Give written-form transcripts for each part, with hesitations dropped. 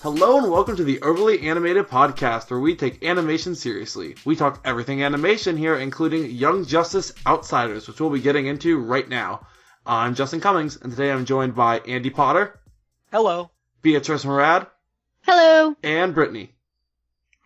Hello and welcome to the Overly Animated Podcast, where we take animation seriously. We talk everything animation here, including Young Justice Outsiders, which we'll be getting into right now. I'm Justin Cummings, and today I'm joined by Andy Potter. Hello. Beatriz Mourad. Hello. And Brittany.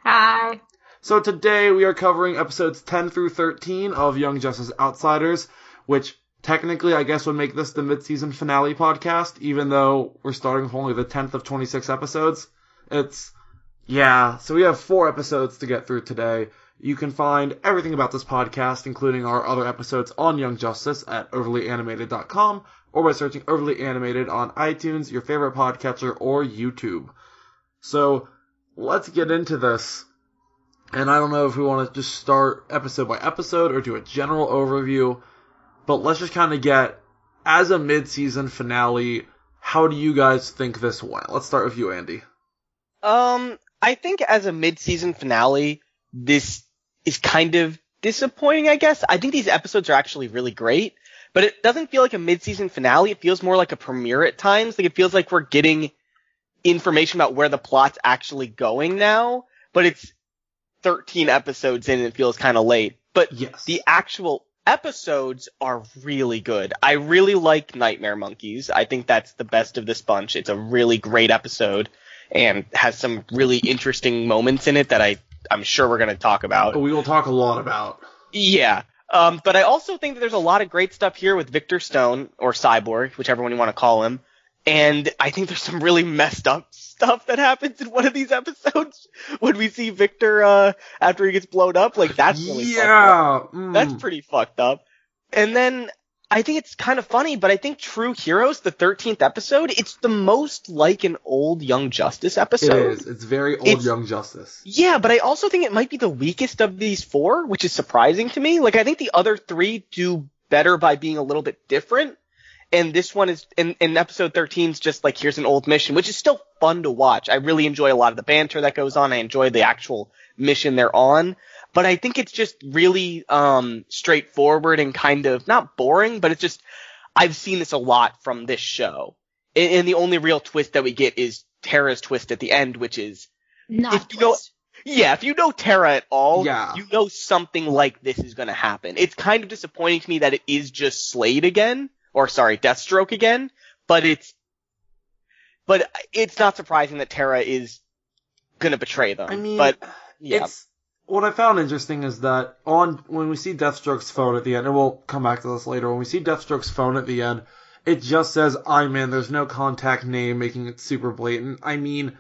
Hi. So today we are covering episodes 10 through 13 of Young Justice Outsiders, which technically I guess would make this the mid-season finale podcast, even though we're starting with only the 10th of 26 episodes. So we have 4 episodes to get through today. You can find everything about this podcast, including our other episodes on Young Justice at overlyanimated.com, or by searching Overly Animated on iTunes, your favorite podcatcher, or YouTube. So, let's get into this. And I don't know if we want to just start episode by episode or do a general overview, but let's just kind of get, as a mid-season finale, how do you guys think this went? Let's start with you, Andy. I think as a mid-season finale, this is kind of disappointing, I guess. I think these episodes are actually really great, but it doesn't feel like a mid-season finale. It feels more like a premiere at times. Like, it feels like we're getting information about where the plot's actually going now, but it's 13 episodes in and it feels kind of late. But yes, the actual episodes are really good. I really like Nightmare Monkeys. I think that's the best of this bunch. It's a really great episode and has some really interesting moments in it that I'm sure we're going to talk about. We will talk a lot about. Yeah. But I also think that there's a lot of great stuff here with Victor Stone, or Cyborg, whichever one you want to call him. And I think there's some really messed up stuff that happens in one of these episodes when we see Victor after he gets blown up. Like, that's really fucked up. That's pretty fucked up. And then I think it's kind of funny, but I think True Heroes, the 13th episode, it's the most like an old Young Justice episode. It is. It's very old Young Justice. Yeah, but I also think it might be the weakest of these 4, which is surprising to me. Like, I think the other 3 do better by being a little bit different. And this one is, in episode 13 is just like, here's an old mission, which is still fun to watch. I really enjoy a lot of the banter that goes on. I enjoy the actual mission they're on. But I think it's just really straightforward and kind of, not boring, but it's just, I've seen this a lot from this show. And the only real twist that we get is Tara's twist at the end, which is, if you know Tara at all, you know something like this is going to happen. It's kind of disappointing to me that it is just Slade again. Deathstroke again, but it's not surprising that Tara is gonna betray them. I mean, yeah. What I found interesting is that when we see Deathstroke's phone at the end, and we'll come back to this later, when we see Deathstroke's phone at the end, it just says, I'm in, there's no contact name, making it super blatant. I mean,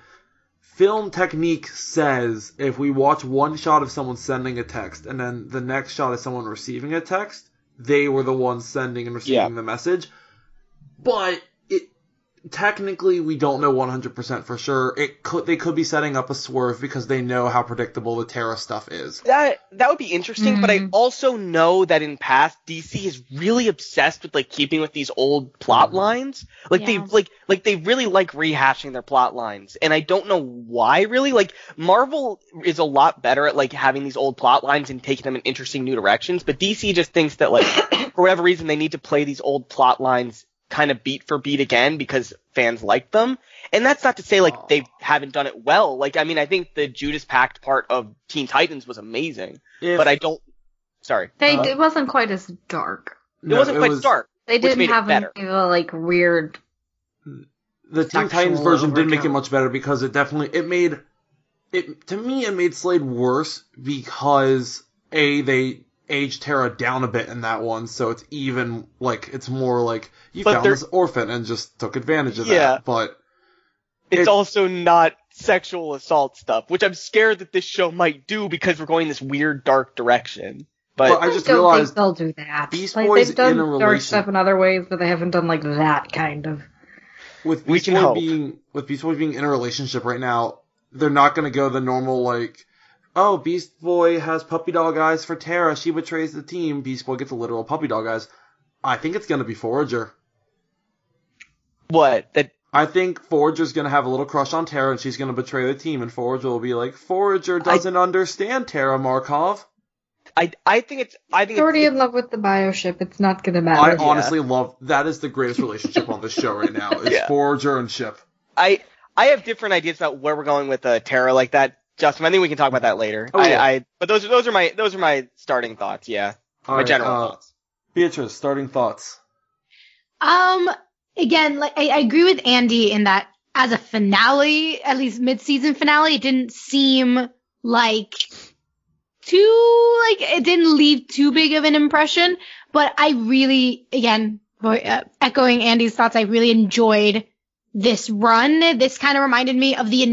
film technique says if we watch one shot of someone sending a text, and then the next shot is someone receiving a text, they were the ones sending and receiving the message. But technically we don't know 100% for sure. They could be setting up a swerve because they know how predictable the Terra stuff is. That would be interesting, but I also know that in past DC is really obsessed with like keeping with these old plot lines. Like they really like rehashing their plot lines. And I don't know why really. Like Marvel is a lot better at like having these old plot lines and taking them in interesting new directions, but DC just thinks that like for whatever reason they need to play these old plot lines kind of beat for beat again because fans like them. And that's not to say like they haven't done it well. Like, I mean, I think the Judas Pact part of Teen Titans was amazing, but I don't. Sorry, it wasn't quite as dark. It wasn't quite dark. They didn't have any like weird. The Teen Titans version didn't make it much better because it made Slade worse because they aged Tara down a bit in that one, so it's even, like, it's more like, you found this orphan and just took advantage of that, but... It's also not sexual assault stuff, which I'm scared that this show might do because we're going this weird, dark direction. But I just realized they'll do that. Beast Boy's they've done in a relation... dark stuff in other ways, but they haven't done, like, that kind of... With Beast Boy being in a relationship right now, they're not gonna go the normal, like... Oh, Beast Boy has puppy dog eyes for Tara. She betrays the team. Beast Boy gets a literal puppy dog eyes. I think it's going to be Forager. What? I think Forager's going to have a little crush on Tara, and she's going to betray the team, and Forager will be like, Forager doesn't understand Tara Markov. I think it's already in love with the bioship. It's not going to matter. I honestly love that. Is the greatest relationship on this show right now. It's Forager and Ship. I have different ideas about where we're going with Tara like that. Justin, I think we can talk about that later. Oh, yeah. But those are my starting thoughts. Yeah, my general thoughts. Beatriz, starting thoughts. Again, like I agree with Andy in that as a finale, at least mid-season finale, it didn't seem like it didn't leave too big of an impression. But I really, again, echoing Andy's thoughts, I really enjoyed this run. This kind of reminded me of the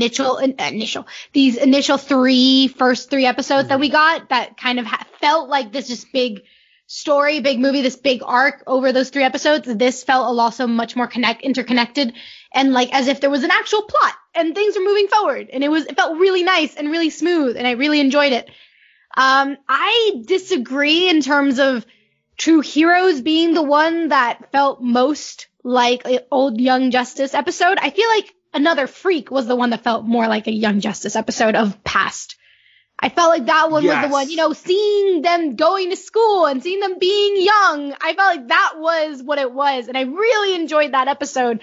these initial first three episodes that we got that kind of felt like this just big story, big movie, this big arc over those 3 episodes. This felt also much more interconnected and like as if there was an actual plot and things were moving forward. And it felt really nice and really smooth and I really enjoyed it. I disagree in terms of True Heroes being the one that felt most like an old Young Justice episode. I feel like Another Freak was the one that felt more like a Young Justice episode of past. I felt like that one was the one, seeing them going to school and seeing them being young. I felt like that was what it was. And I really enjoyed that episode.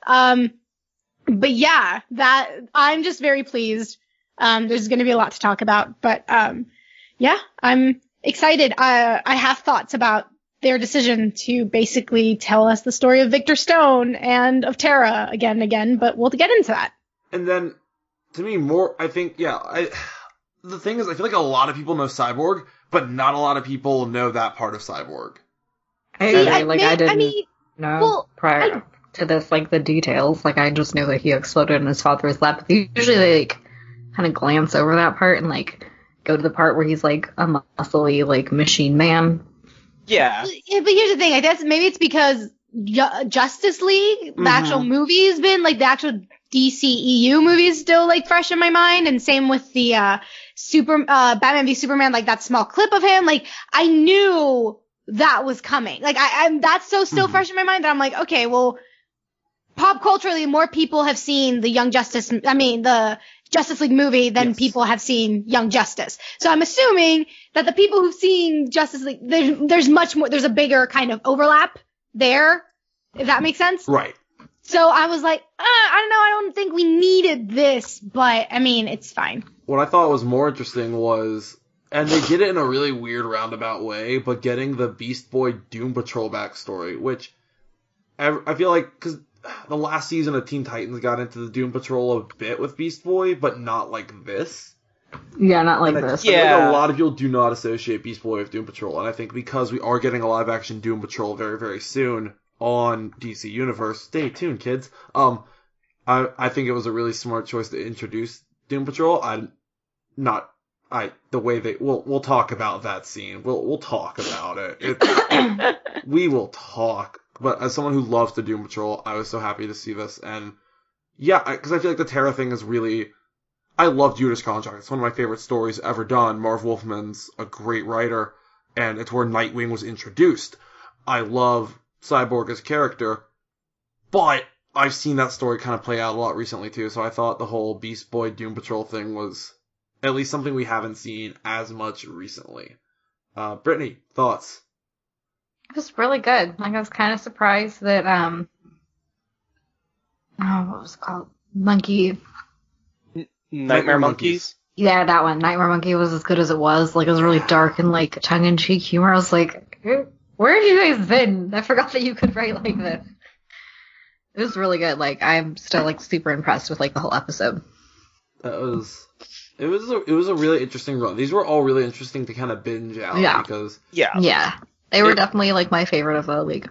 But yeah, I'm just very pleased. There's going to be a lot to talk about, but, yeah, I'm excited. I have thoughts about their decision to basically tell us the story of Victor Stone and of Tara again and again, but we'll get into that. And then, to me, the thing is, I feel like a lot of people know Cyborg, but not a lot of people know that part of Cyborg. I didn't know prior to this, like, the details. Like, I just knew that he exploded in his father's lap. Usually they, like, kind of glance over that part and, like, go to the part where he's, like, a muscly, like, machine man. Yeah. But here's the thing. I guess maybe it's because Justice League, the actual movie has been, like, the actual DCEU movie is still, like, fresh in my mind. And same with the Batman v Superman, like, that small clip of him. Like, I knew that was coming. Like, that's so still fresh in my mind that I'm like, okay, well, pop culturally, more people have seen the the Justice League movie than people have seen Young Justice. So I'm assuming that the people who've seen Justice League, there's much more, there's a bigger kind of overlap there, if that makes sense. Right. So I was like, I don't know, I don't think we needed this, but I mean, it's fine. What I thought was more interesting was, and they did it in a really weird roundabout way, but getting the Beast Boy Doom Patrol backstory, which I feel like, because the last season of Teen Titans got into the Doom Patrol a bit with Beast Boy, but not like this. Yeah, not like this. Yeah. Like a lot of people do not associate Beast Boy with Doom Patrol, and I think because we are getting a live action Doom Patrol very, very soon on DC Universe, stay tuned, kids. I think it was a really smart choice to introduce Doom Patrol. We'll talk about that scene. We'll talk about it. We will talk. But as someone who loves the Doom Patrol, I was so happy to see this. And yeah, because I feel like the Terra thing is really, I love Judas Contract. It's one of my favorite stories ever done. Marv Wolfman's a great writer, and it's where Nightwing was introduced. I love Cyborg as a character, but I've seen that story kind of play out a lot recently too, so I thought the whole Beast Boy Doom Patrol thing was at least something we haven't seen as much recently. Brittany, thoughts? It was really good. Like, I was kind of surprised that, what was it called? Nightmare Monkeys? Yeah, that one. Nightmare Monkey was as good as it was. Like, it was really dark and, like, tongue-in-cheek humor. I was like, where have you guys been? I forgot that you could write like this. It was really good. Like, I'm still, like, super impressed with, like, the whole episode. It was a really interesting run. These were all really interesting to kind of binge out. Yeah. Because... Yeah. They were definitely, like, my favorite of the league.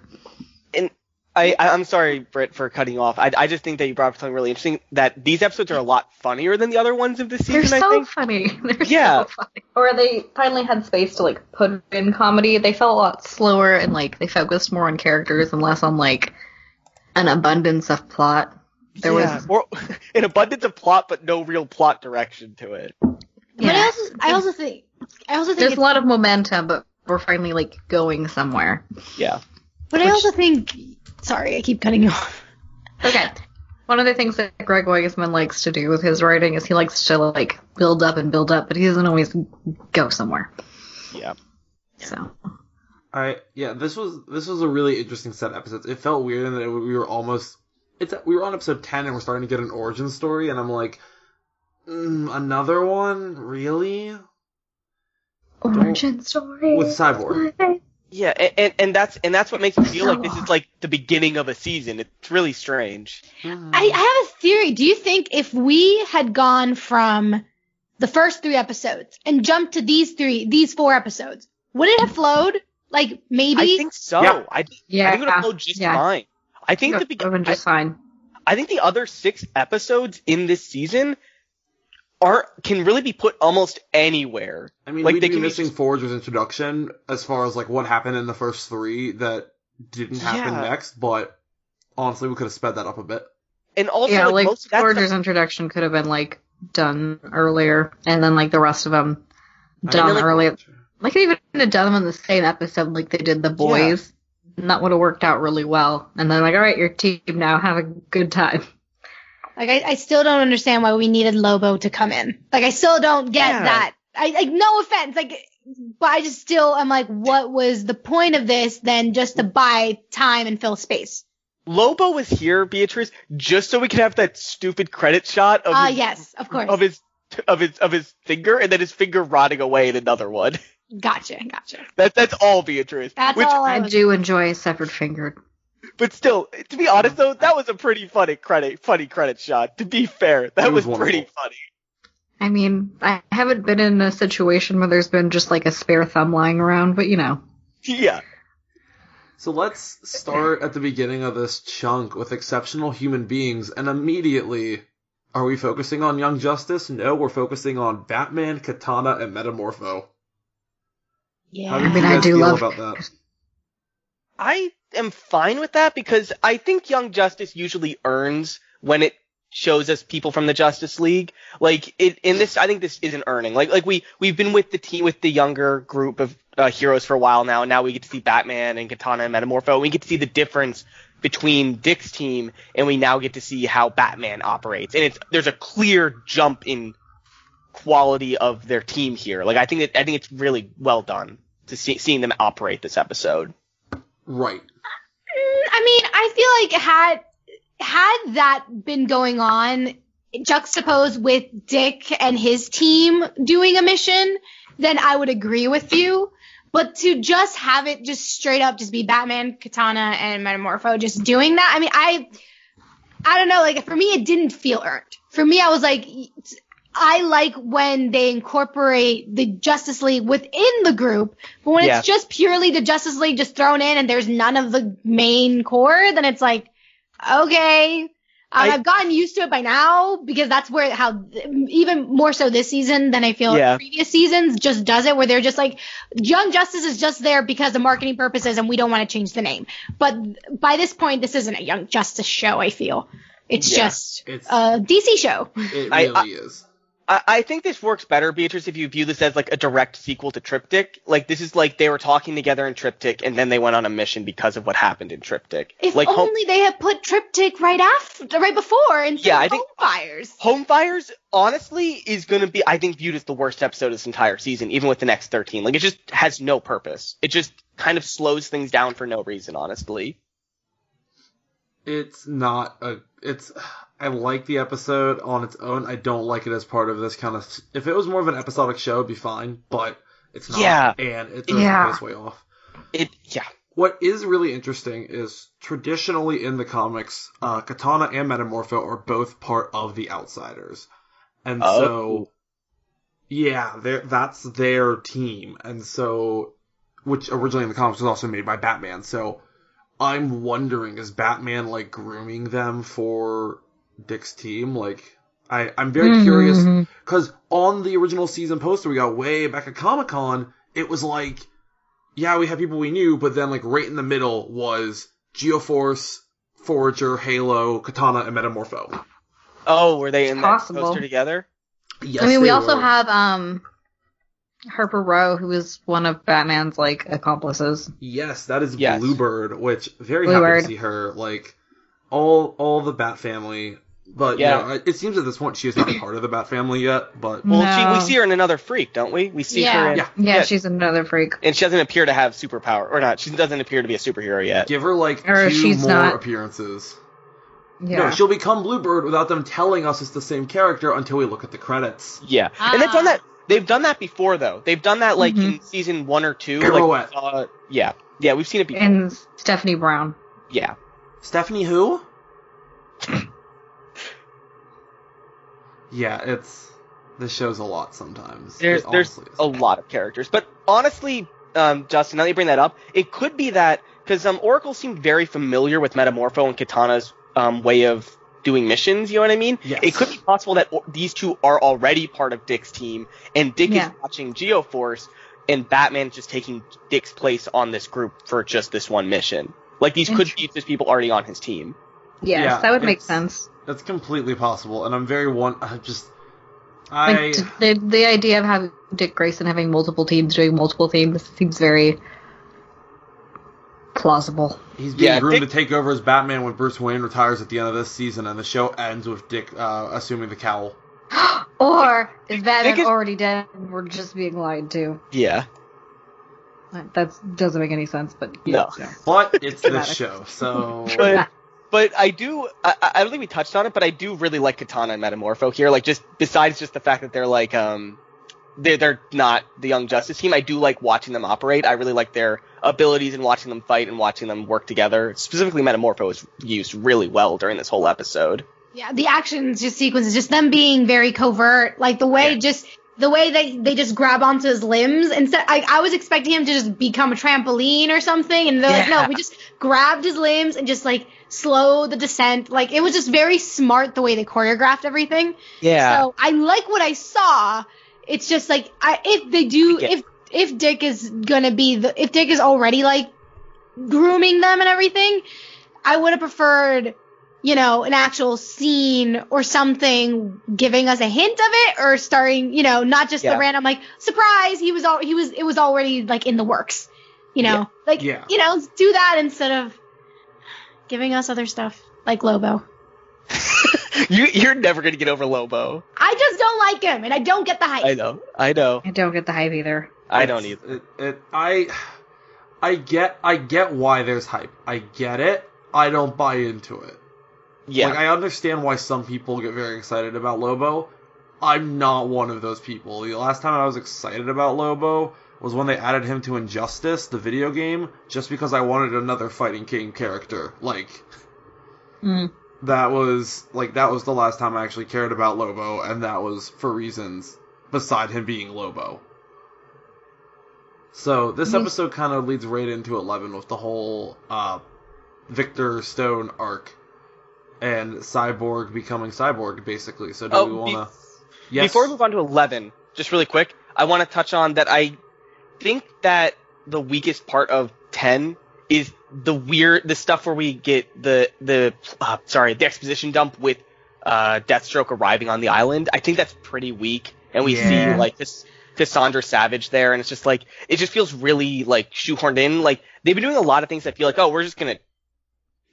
And I'm sorry, Brit, for cutting you off. I just think that you brought up something really interesting, that these episodes are a lot funnier than the other ones of this season, They're so I think. funny. They're so funny. Or they finally had space to, like, put in comedy. They felt a lot slower and, like, they focused more on characters and less on, like, an abundance of plot. There was an abundance of plot, but no real plot direction to it. Yeah. But I also think there's a lot of momentum, but we're finally, like, going somewhere. Yeah. But I also think... Sorry, I keep cutting you off. Okay. One of the things that Greg Weisman likes to do with his writing is he likes to, like, build up, but he doesn't always go somewhere. Yeah. So... this was a really interesting set of episodes. It felt weird in that we were almost we were on episode 10 and we're starting to get an origin story, and I'm like, another one? Really? Origin story? With Cyborg. Yeah, and that's what makes me feel like this is like the beginning of a season. It's really strange. I have a theory. Do you think if we had gone from the first 3 episodes and jumped to these 4 episodes, would it have flowed? Like, maybe? I think so. Yeah. I think it would have flowed just fine. I think just fine. I think the other 6 episodes in this season can really be put almost anywhere. I mean, like, we'd be missing Forger's introduction as far as like what happened in the first 3 that didn't happen next, but honestly, we could have sped that up a bit. And also, like most Forger's introduction could have been like done earlier, and then like the rest of them done earlier. Like they even have done them in the same episode, like they did the boys. Yeah. And that would have worked out really well. And then like, all right, your team now, have a good time. Like, I still don't understand why we needed Lobo to come in. Like, I still don't get that. No offense, like, but I just still, I'm like, what was the point of this than just to buy time and fill space? Lobo was here, Beatriz, just so we could have that stupid credit shot of yes, of course. Of his finger, and then his finger rotting away in another one. Gotcha. That's all, Beatriz. That's all I do enjoy a severed finger. But still, to be honest though, that was a pretty funny credit shot. To be fair, that was pretty funny. I mean, I haven't been in a situation where there's been just like a spare thumb lying around, but you know. Yeah. So let's start at the beginning of this chunk with exceptional human beings, and immediately, are we focusing on Young Justice? No, we're focusing on Batman, Katana, and Metamorpho. Yeah. How do you guys feel about that? I am fine with that because I think Young Justice usually earns when it shows us people from the Justice League. Like I think this isn't earning. Like we've been with the younger group of heroes for a while now, and now we get to see Batman and Katana and Metamorpho. And we get to see the difference between Dick's team, and we now get to see how Batman operates. And there's a clear jump in quality of their team here. Like I think it's really well done to seeing them operate this episode. Right. I mean, I feel like had that been going on, juxtaposed with Dick and his team doing a mission, then I would agree with you. But to just have it just straight up just be Batman, Katana, and Metamorpho just doing that, I mean, I don't know. Like, for me, it didn't feel earned. For me, I was like, I like when they incorporate the Justice League within the group, but when it's just purely the Justice League just thrown in and there's none of the main core, then it's like, okay. I've gotten used to it by now because that's how even more so this season than I feel previous seasons just does it, where they're just like, Young Justice is just there because of marketing purposes and we don't want to change the name. But by this point, this isn't a Young Justice show, I feel. It's just a DC show. It really is. I think this works better, Beatrice, if you view this as like a direct sequel to Triptych. Like, this is like they were talking together in Triptych, and then they went on a mission because of what happened in Triptych. If like, only they had put Triptych right before instead of Home Fires. Home Fires, honestly, is going to be, I think, viewed as the worst episode of this entire season, even with the next 13. Like, it just has no purpose. It just kind of slows things down for no reason, honestly. I like the episode on its own. I don't like it as part of this kind of... If it was more of an episodic show, it'd be fine, but it's not. Yeah. And it throws the pace way off. Yeah. What is really interesting is, traditionally in the comics, Katana and Metamorpho are both part of the Outsiders. And so... Yeah, that's their team. And so... Which originally in the comics was also made by Batman, so... I'm wondering, is Batman, like, grooming them for Dick's team? Like, I'm very curious, because on the original season poster we got way back at Comic-Con, it was like, yeah, we had people we knew, but then, like, right in the middle was Geoforce, Forager, Halo, Katana, and Metamorpho. Oh, were they in that poster together? Yes, I mean, we also have, Harper Row, who is one of Batman's, like, accomplices. Yes, that is Bluebird, which happy to see her, like, all the Bat family. But, you know, it seems at this point she is not part of the Bat family yet, but... Well, we see her in Another Freak, don't we? We see her in... Yeah, she's Another Freak. And she doesn't appear to have superpower, or not, she doesn't appear to be a superhero yet. Give her, like, 2 more appearances. Yeah. No, she'll become Bluebird without them telling us it's the same character until we look at the credits. Yeah. And they've done that. They've done that before, though. They've done that, like, in season 1 or 2. Pirouette. Like, yeah. Yeah, we've seen it before. And Stephanie Brown. Yeah. Stephanie who? Yeah, this show's a lot sometimes. There's a lot of characters. But honestly, Justin, now that you bring that up, it could be that, because Oracle seemed very familiar with Metamorpho and Katana's way of doing missions, you know what I mean? Yes. It could be possible that these two are already part of Dick's team, and Dick is watching Geoforce, and Batman's just taking Dick's place on this group for just this one mission. Like, these could be just people already on his team. Yes, that would make sense. That's completely possible, and I'm very the idea of having Dick Grayson having multiple teams doing multiple things seems very plausible. He's being groomed to take over as Batman when Bruce Wayne retires at the end of this season, and the show ends with Dick assuming the cowl. Or is Batman already dead and we're just being lied to? Yeah. That doesn't make any sense, but no. But it's this show, so. But I don't think we touched on it, but I do really like Katana and Metamorpho here. Like, just besides just the fact that they're like they're not the Young Justice team. I do like watching them operate. I really like their abilities and watching them fight and watching them work together. Specifically, Metamorpho is used really well during this whole episode. Yeah, the actions, just sequences, just them being very covert, like the way they just grab onto his limbs. Instead, I was expecting him to just become a trampoline or something, and they're like, no, we just grabbed his limbs and just like slow the descent. Like, it was just very smart the way they choreographed everything. Yeah. So I like what I saw. It's just like if Dick is gonna be if Dick is already like grooming them and everything, I would have preferred, an actual scene or something giving us a hint of it, or starting, not just the random like surprise. It was already like in the works, do that instead of giving us other stuff like Lobo. You're never gonna get over Lobo. I just don't like him, and I don't get the hype. I know. I don't get the hype either. I don't either. I get why there's hype. I get it. I don't buy into it. Yeah. Like, I understand why some people get very excited about Lobo. I'm not one of those people. The last time I was excited about Lobo was when they added him to Injustice, the video game, just because I wanted another fighting game character. Like, that was the last time I actually cared about Lobo, and that was for reasons beside him being Lobo. So, this episode kind of leads right into 11 with the whole Victor Stone arc. And Cyborg becoming Cyborg, basically. So do we want to... Yes. Before we move on to 11, just really quick, I want to touch on that I think that the weakest part of 10 is the stuff where we get the exposition dump with Deathstroke arriving on the island. I think that's pretty weak. And we see, like, this Cassandra Savage there, and it's just like, it just feels really, like, shoehorned in. Like, they've been doing a lot of things that feel like, oh, we're just going to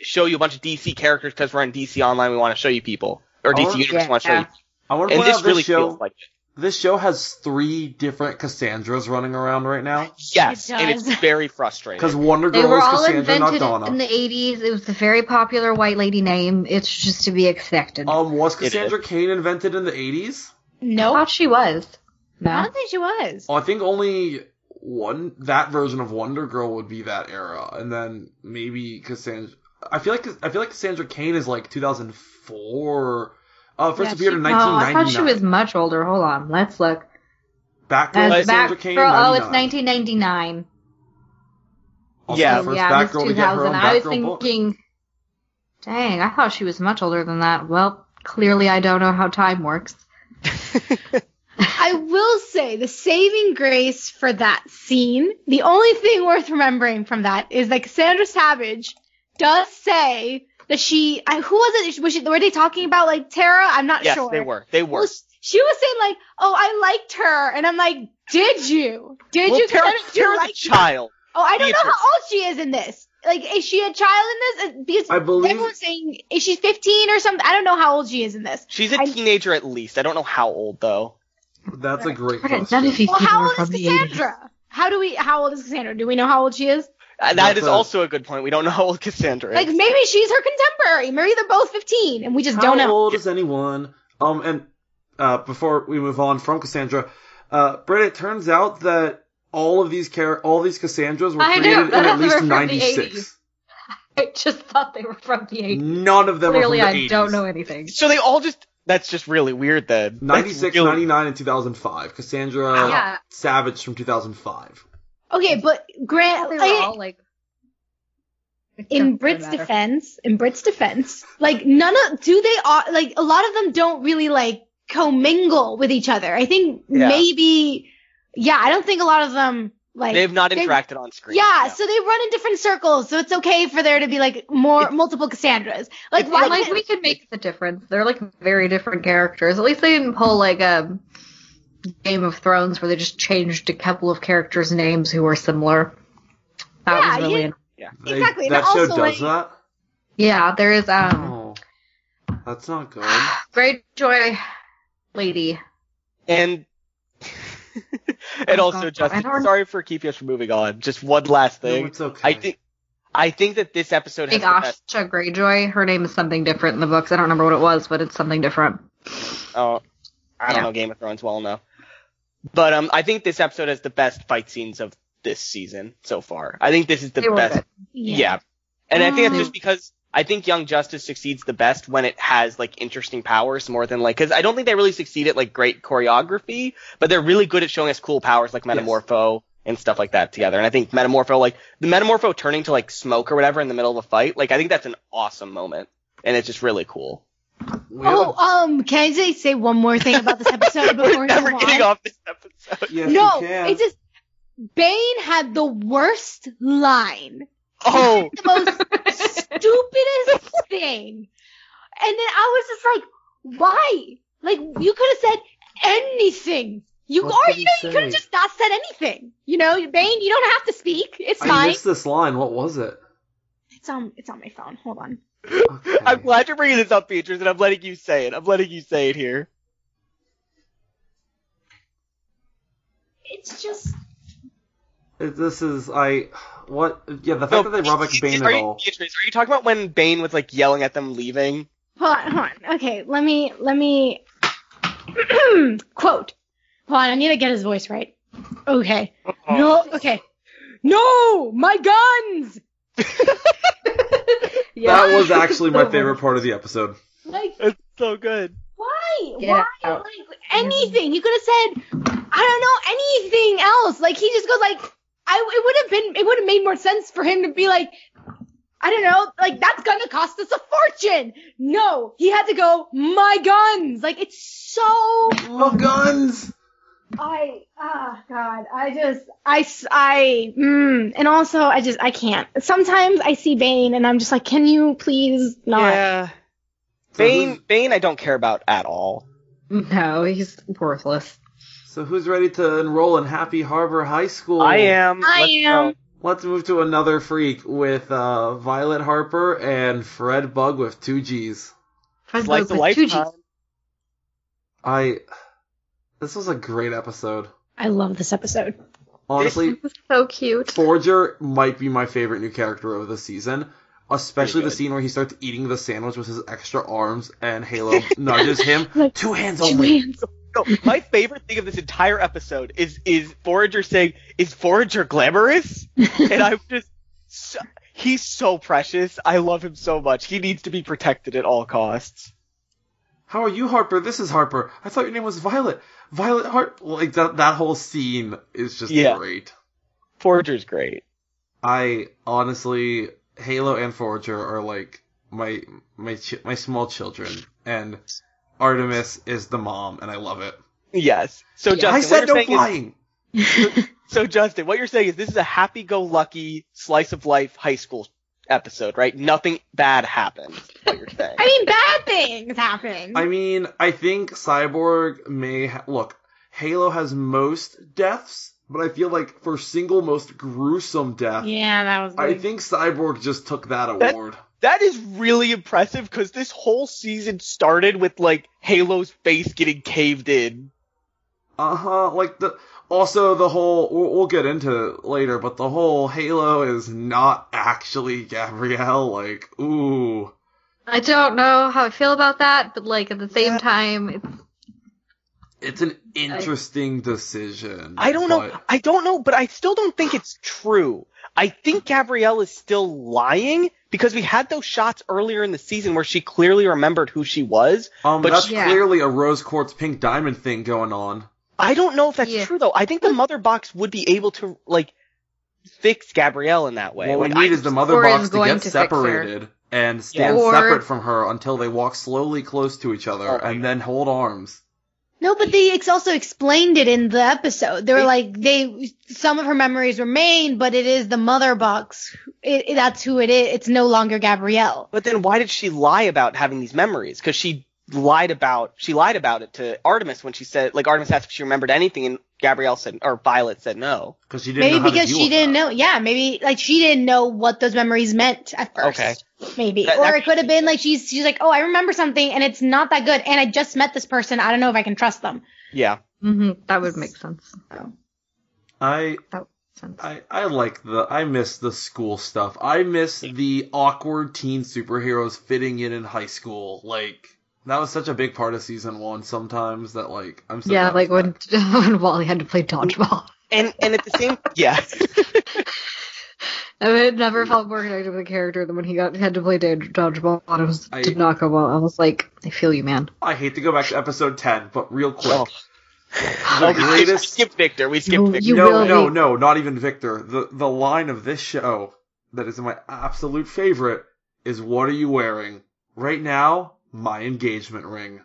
show you a bunch of DC characters because we're on DC Online. We want to show you people, or DC Universe want to show you. I want to point out this show has 3 different Cassandras running around right now. Yes, and it's very frustrating because Wonder Girl is Cassandra, not Donna. In the 80s, it was a very popular white lady name. It's just to be expected. Was Cassandra Cain invented in the 80s? No, I thought she was. No, I don't think she was. I think only that version of Wonder Girl would be that era, and then maybe Cassandra. I feel like Cassandra Cain is like 2004. First appeared in 1999. I thought she was much older. Hold on, let's look. Batgirl, Cassandra Cain. It's 1999. Also, first Batgirl to get her own Batgirl I was thinking, book. Dang, I thought she was much older than that. Well, clearly I don't know how time works. I will say the saving grace for that scene, the only thing worth remembering from that is that Cassandra Savage does say that who was it? Were they talking about, like, Tara? I'm not sure. Yes, they were. Well, she was saying, like, oh, I liked her. And I'm like, did you? Tara's a child. Oh, I don't know how old she is in this. Like, is she a child in this? Because I believe everyone's saying, is she 15 or something? I don't know how old she is in this. She's a teenager at least. I don't know how old, though. That's a great question. None of you how old from is Cassandra? How old is Cassandra? Do we know how old she is? That is also a good point. We don't know how old Cassandra is. Like, maybe she's her contemporary. Maybe they're both 15, and we just don't know. How old is anyone? And before we move on from Cassandra, Brit, it turns out that all these Cassandras were created in at least 96. I just thought they were from the 80s. None of them Clearly, are from the 80s. I don't know anything. So they all just... That's just really weird then. 96, 99, and 2005. Cassandra Savage from 2005. Okay, but Grant... They were all, like... In Brit's defense, like, a lot of them don't really, like, commingle with each other. I think maybe... Yeah, I don't think a lot of them... Like, they've not interacted on screen. Yeah, so they run in different circles, so it's okay for there to be like multiple Cassandras. Like, why? Like, we can make the difference. They're like very different characters. At least they didn't pull like a Game of Thrones where they just changed a couple of characters' names who were similar. That was really exactly. That show does that. Yeah, there is. Oh, that's not good. Greyjoy lady and. And also, Justin, sorry for keeping us from moving on. Just one last thing. No, it's okay. I think that this episode has Asha Greyjoy. Her name is something different in the books. I don't remember what it was, but it's something different. Oh, I don't know Game of Thrones well enough. But I think this episode has the best fight scenes of this season so far. I think this is the best. Yeah. And I think that's just because I think Young Justice succeeds the best when it has, like, interesting powers more than, like, because I don't think they really succeed at, like, great choreography, but they're really good at showing us cool powers like Metamorpho and stuff like that together. And I think Metamorpho, like, the Metamorpho turning to, like, smoke or whatever in the middle of a fight, like, I think that's an awesome moment. And it's just really cool. Can I say one more thing about this episode before we never getting off this episode. Yes, no, you can. it's just, Bane had the worst line. Oh! The most stupidest thing. And then I was just like, why? Like, you could have said anything. You could have just not said anything. You know, Bane, you don't have to speak. It's fine. I missed this line. What was it? It's on my phone. Hold on. Okay. I'm glad you're bringing this up, Beatriz, and I'm letting you say it. Here. It's just... This is, the fact that they brought back Bane at all. Beatriz, are you talking about when Bane was, like, yelling at them leaving? Hold on. Okay, let me, quote. Hold on, I need to get his voice right. Okay. No, my guns! That was actually my favorite part of the episode. Like, it's so good. Why? Why? Like, anything. He could have said, I don't know, anything else. Like, he just goes like, it would have made more sense for him to be like, I don't know, like, that's gonna cost us a fortune. No, he had to go, my guns. Like, it's so... My guns! And also, I can't. Sometimes I see Bane and I'm just like, can you please not? Yeah. Bane I don't care about at all. No, he's worthless. So who's ready to enroll in Happy Harbor High School? I am. Let's move to another freak with Violet Harper and Fred Bug with 2 G's. Fred Bug with 2 G's. This was a great episode. I love this episode. Honestly, it was so cute. Forger might be my favorite new character of the season. Especially the scene where he starts eating the sandwich with his extra arms and Halo nudges him. Like, 2 hands only. No, my favorite thing of this entire episode is Forager saying, "Is Forager glamorous?" And I'm just, he's so precious. I love him so much. He needs to be protected at all costs. How are you, Harper? This is Harper. I thought your name was Violet. Violet Harper. Like, that whole scene is just great. Forager's great. I honestly, Halo and Forager are like my small children, and Artemis is the mom, and I love it. Yes. So Justin, I said no flying. So Justin, what you're saying is this is a happy-go-lucky slice of life high school episode, right? Nothing bad happened. What you're saying? I mean, bad things happen. I mean, I think Cyborg may look. Halo has most deaths, but I feel like for single most gruesome death, that was. I think Cyborg just took that award. That is really impressive because this whole season started with, like, Halo's face getting caved in. Like also the whole, we'll get into it later, but the whole Halo is not actually Gabrielle, like, ooh. I don't know how I feel about that, but like at the same time, it's an interesting decision. I don't know, but I still don't think it's true. I think Gabrielle is still lying because we had those shots earlier in the season where she clearly remembered who she was. But that's clearly a rose quartz pink diamond thing going on. I don't know if that's true though. I think the mother box would be able to like fix Gabrielle in that way. What we need is the mother box to get separated and stand separate from her until they walk slowly close to each other and then hold arms. No, but they also explained it in the episode. They were like, some of her memories remain, but it is the mother box. That's who it is. It's no longer Gabrielle. But then why did she lie about having these memories? Because she lied about it to Artemis when she said, like, Artemis asked if she remembered anything, and Gabrielle said, or Violet said no. Because she didn't know how to deal with that. Maybe because she didn't know. Yeah, maybe like she didn't know what those memories meant at first. Okay. Maybe. Or it could have been like she's like, oh, I remember something and it's not that good and I just met this person. I don't know if I can trust them. Yeah. That would make sense. I miss the school stuff. I miss the awkward teen superheroes fitting in high school. Like, that was such a big part of season 1 sometimes that, like, I'm so like when Wally had to play dodgeball. And at the same, yeah. I had never felt more connected with a character than when he had to play dodgeball and did not go well. I was like, I feel you, man. I hate to go back to episode 10, but real quick. The greatest... We skipped Victor. No, not even Victor. The line of this show that is my absolute favorite is, what are you wearing? Right now, my engagement ring.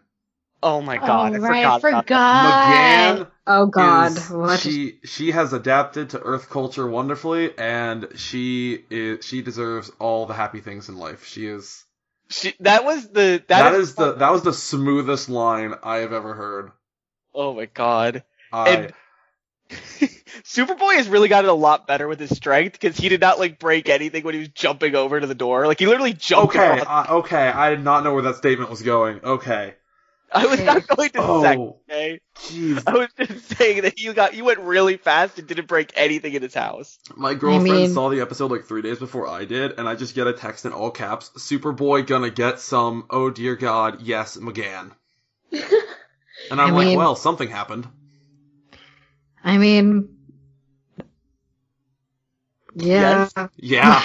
Oh my god, I forgot. McGann. Oh god, what? She has adapted to Earth culture wonderfully, and she deserves all the happy things in life. That was the smoothest line I have ever heard. Oh my god. And Superboy has really gotten a lot better with his strength because he did not like break anything when he was jumping over to the door. Like he literally jumped. Okay, I did not know where that statement was going. Okay. I was not going to say, okay? Jeez. I was just saying that you went really fast and didn't break anything in his house. My girlfriend saw the episode like 3 days before I did, and I just get a text in all caps, Superboy gonna get some, oh dear god, yes, McGann. And I'm like, well, something happened. I mean... Yeah. Yes. Yeah.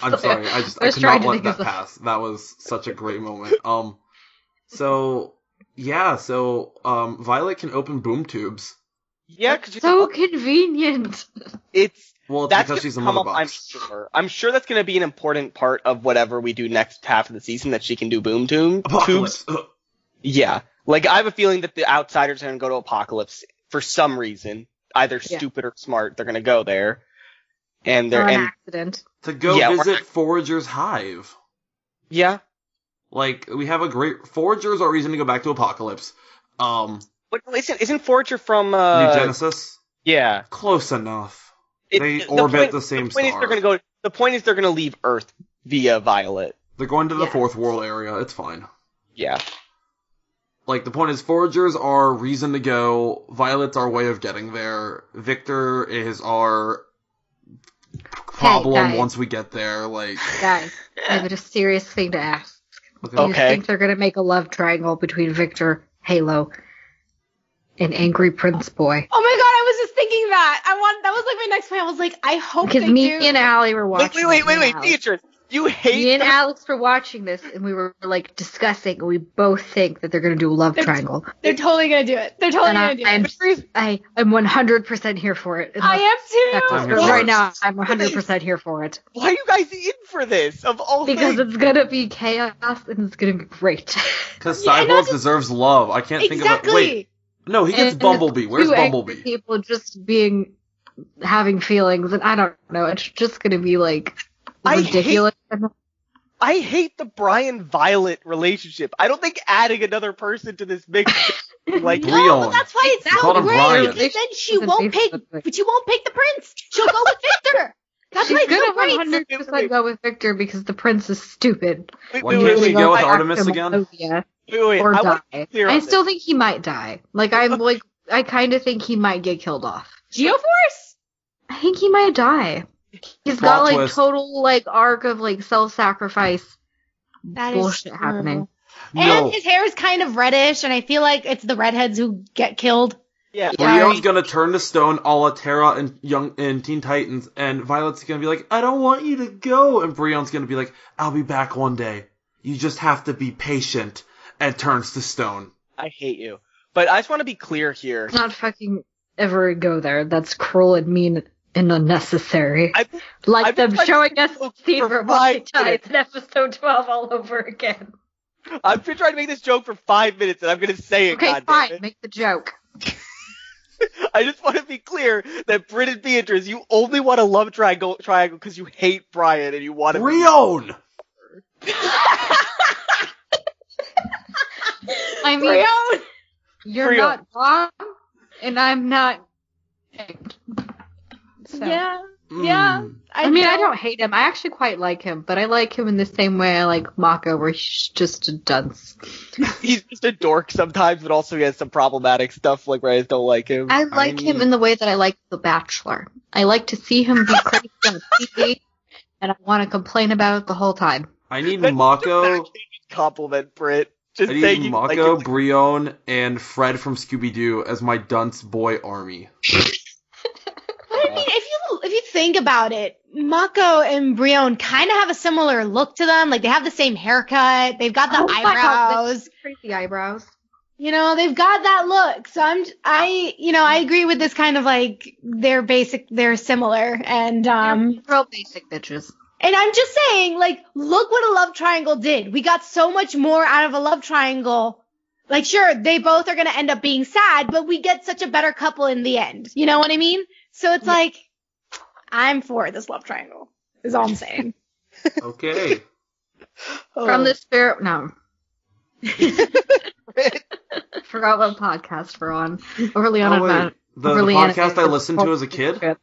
I'm sorry, I could not let that pass. That was such a great moment. So Violet can open boom tubes. Yeah, because so convenient. It's because she's a mother box. I'm sure that's going to be an important part of whatever we do next half of the season, that she can do boom tubes. Yeah, like I have a feeling that the outsiders are going to go to Apocalypse for some reason, either stupid or smart. They're going to go there, and they're an accident to go visit Forager's hive. Yeah. Like, we have a great... Foragers are a reason to go back to Apocalypse. But isn't Forager from... New Genesis? Yeah. Close enough. They orbit the same star. The point is they're going to leave Earth via Violet. They're going to the fourth world area. It's fine. Yeah. Like, the point is, Foragers are a reason to go. Violet's our way of getting there. Victor is our problem once we get there. Like... Guys, I have a serious thing to ask. Okay. Do you think they're going to make a love triangle between Victor, Halo, and Angry Prince Boy? Oh my god, I was just thinking that. That was like my next point. I was like, I hope they do. Because me and Allie were watching. Wait, Beatriz. You hate me and Alex were watching this, and we were like discussing, and we both think that they're going to do a love triangle. They're totally going to do it. They're totally going to do it. I'm 100% here for it. I am too. Right now, I'm 100% here for it. Why are you guys in for this? Of all because it's going to be chaos, and it's going to be great. Because Cyborg deserves love. I can't think of it. Wait. No, he gets Bumblebee. Where's Bumblebee? People just having feelings, and I don't know. It's just going to be like... ridiculous. I hate the Brian-Violet relationship. I don't think adding another person to this mix like no, but that's why it's so great. Because then she won't pick the prince. She'll go with Victor. That's why it's so great. 100% go with Victor because the prince is stupid. Why can't she go with Artemis again? Wait, or I die. I still think he might die. Like, I kind of think he might get killed off. Geoforce? I think he might die. He's got, like, total, like, arc of, like, self-sacrifice bullshit happening. And his hair is kind of reddish, and I feel like it's the redheads who get killed. Yeah. Brion's gonna turn to stone a la Terra in Teen Titans, and Violet's gonna be like, I don't want you to go, and Brion's gonna be like, I'll be back one day. You just have to be patient, and turns to stone. I hate you. But I just want to be clear here. Not fucking ever go there. That's cruel and mean and unnecessary. Like them showing us Fever Tides in episode 12 all over again. I've been trying to make this joke for 5 minutes, and I'm going to say it, okay, fine, make the joke. I just want to be clear that Brit and Beatriz, you only want a love triangle because you hate Brian and you want to Brion! I mean, Brion! You're not wrong, and I'm not. So. Yeah. I mean, I don't hate him. I actually quite like him, but I like him in the same way I like Mako, where he's just a dunce. He's just a dork sometimes, but also he has some problematic stuff, like where I just don't like him. I like him in the way that I like The Bachelor. I like to see him be crazy on TV, and I want to complain about it the whole time. I need Mako. Compliment, Brit. I need Mako, Brion, and Fred from Scooby-Doo as my dunce boy army. I mean, if you think about it, Mako and Brion kind of have a similar look to them. Like, they have the same haircut. They've got the eyebrows. Crazy eyebrows. You know, they've got that look. So I agree with this kind of like, they're similar. And, they're real basic bitches. And I'm just saying, like, look what a love triangle did. We got so much more out of a love triangle. Like, sure, they both are going to end up being sad, but we get such a better couple in the end. You know what I mean? So it's like, I'm for this love triangle, is all I'm saying. Okay. From the spirit, no. Forgot what podcast we're on. Overly the podcast I listened to as a kid?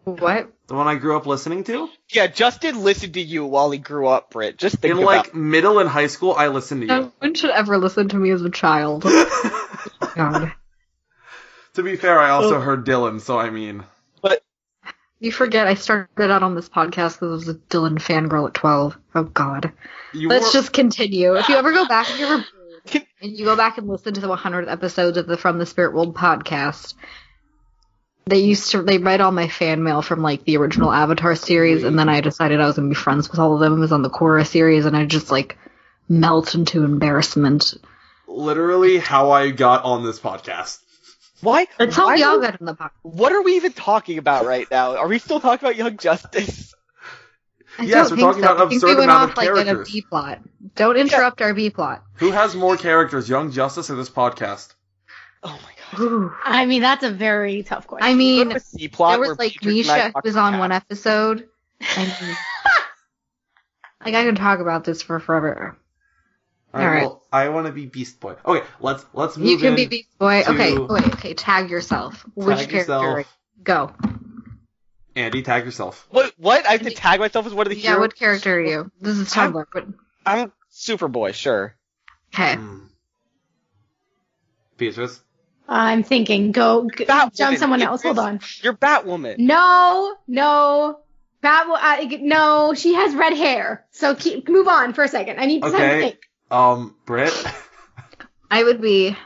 What? The one I grew up listening to? Yeah, Justin listened to you while he grew up, Brit. Just think about it. Middle and high school, I listened to you. No one should ever listen to me as a child. God. To be fair, I also heard Dylan, so I mean. But you forget I started out on this podcast because I was a Dylan fangirl at 12. Oh, God. Let's just continue. If you ever go back, and you go back and listen to the 100th episodes of the From the Spirit World podcast, they read all my fan mail from, like, the original Avatar series, and then I decided I was going to be friends with all of them. It was on the Korra series, and I just, like, melt into embarrassment. Literally how I got on this podcast. Why? That's how we all got in the podcast. What are we even talking about right now? Are we still talking about Young Justice? Yes, we're talking about an absurd amount of characters. Like, in a B-plot. Don't interrupt our B-plot. Who has more characters, Young Justice or this podcast? Oh my god. Ooh. I mean, that's a very tough question. I mean, there was like Misha who was on one episode. I mean, like, I can talk about this for forever. All right. Well, I want to be Beast Boy. Okay, let's move. You can be Beast Boy. Okay. Tag yourself. Which character? Go. Andy, tag yourself. What? I have to tag myself as one of the heroes? Yeah, what character are you? This is Tumblr. I'm Superboy, sure. Okay. Beatriz? I'm thinking. Go jump someone else. Hold on. You're Batwoman. No. No, she has red hair. So move on for a second. I need time to think. Brit? I would be...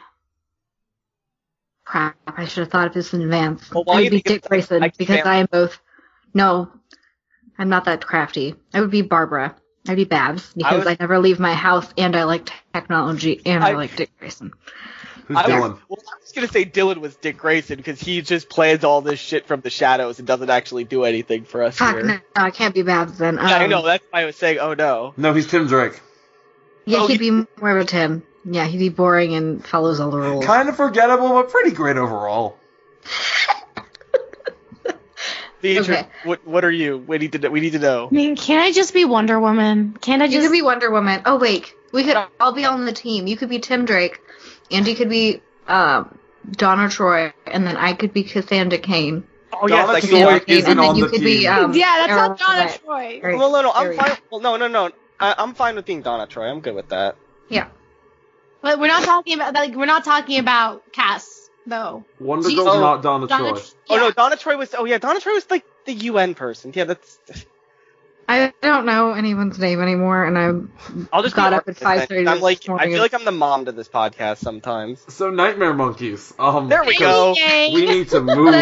Crap, I should have thought of this in advance. Well, I would be Dick Grayson, because I am both... No, I'm not that crafty. I would be Barbara. I'd be Babs, because I never leave my house, and I like technology, and I like Dick Grayson. Who's Dylan? Well, I was going to say Dylan was Dick Grayson, because he just plans all this shit from the shadows and doesn't actually do anything for us here. No, I can't be Babs then. Yeah, I know, that's why I was saying, oh no. No, he's Tim Drake. Yeah, he'd be more of a Tim. Yeah, he'd be boring and follows all the rules. Kind of forgettable, but pretty great overall. Beatriz, what are you? We need to know. I mean, can't I just be Wonder Woman? You could be Wonder Woman. Oh, wait. We could all be on the team. You could be Tim Drake. Andy could be Donna Troy. And then I could be Cassandra Cain. Oh, yes, Donna Troy isn't on the team. Yeah, that's not Donna Troy. Well, no, I'm fine. Well, no. I'm fine with being Donna Troy. I'm good with that. Yeah. But we're not talking about Cass though. Wonder Girl's not Donna Troy. Yeah. Oh no, Donna Troy was. Oh yeah, Donna Troy was like the UN person. Yeah, that's. I don't know anyone's name anymore, and I'll just got up at 5:30. I'm like, I feel like I'm the mom to this podcast sometimes. So Nightmare Monkeys. There we go. We need to move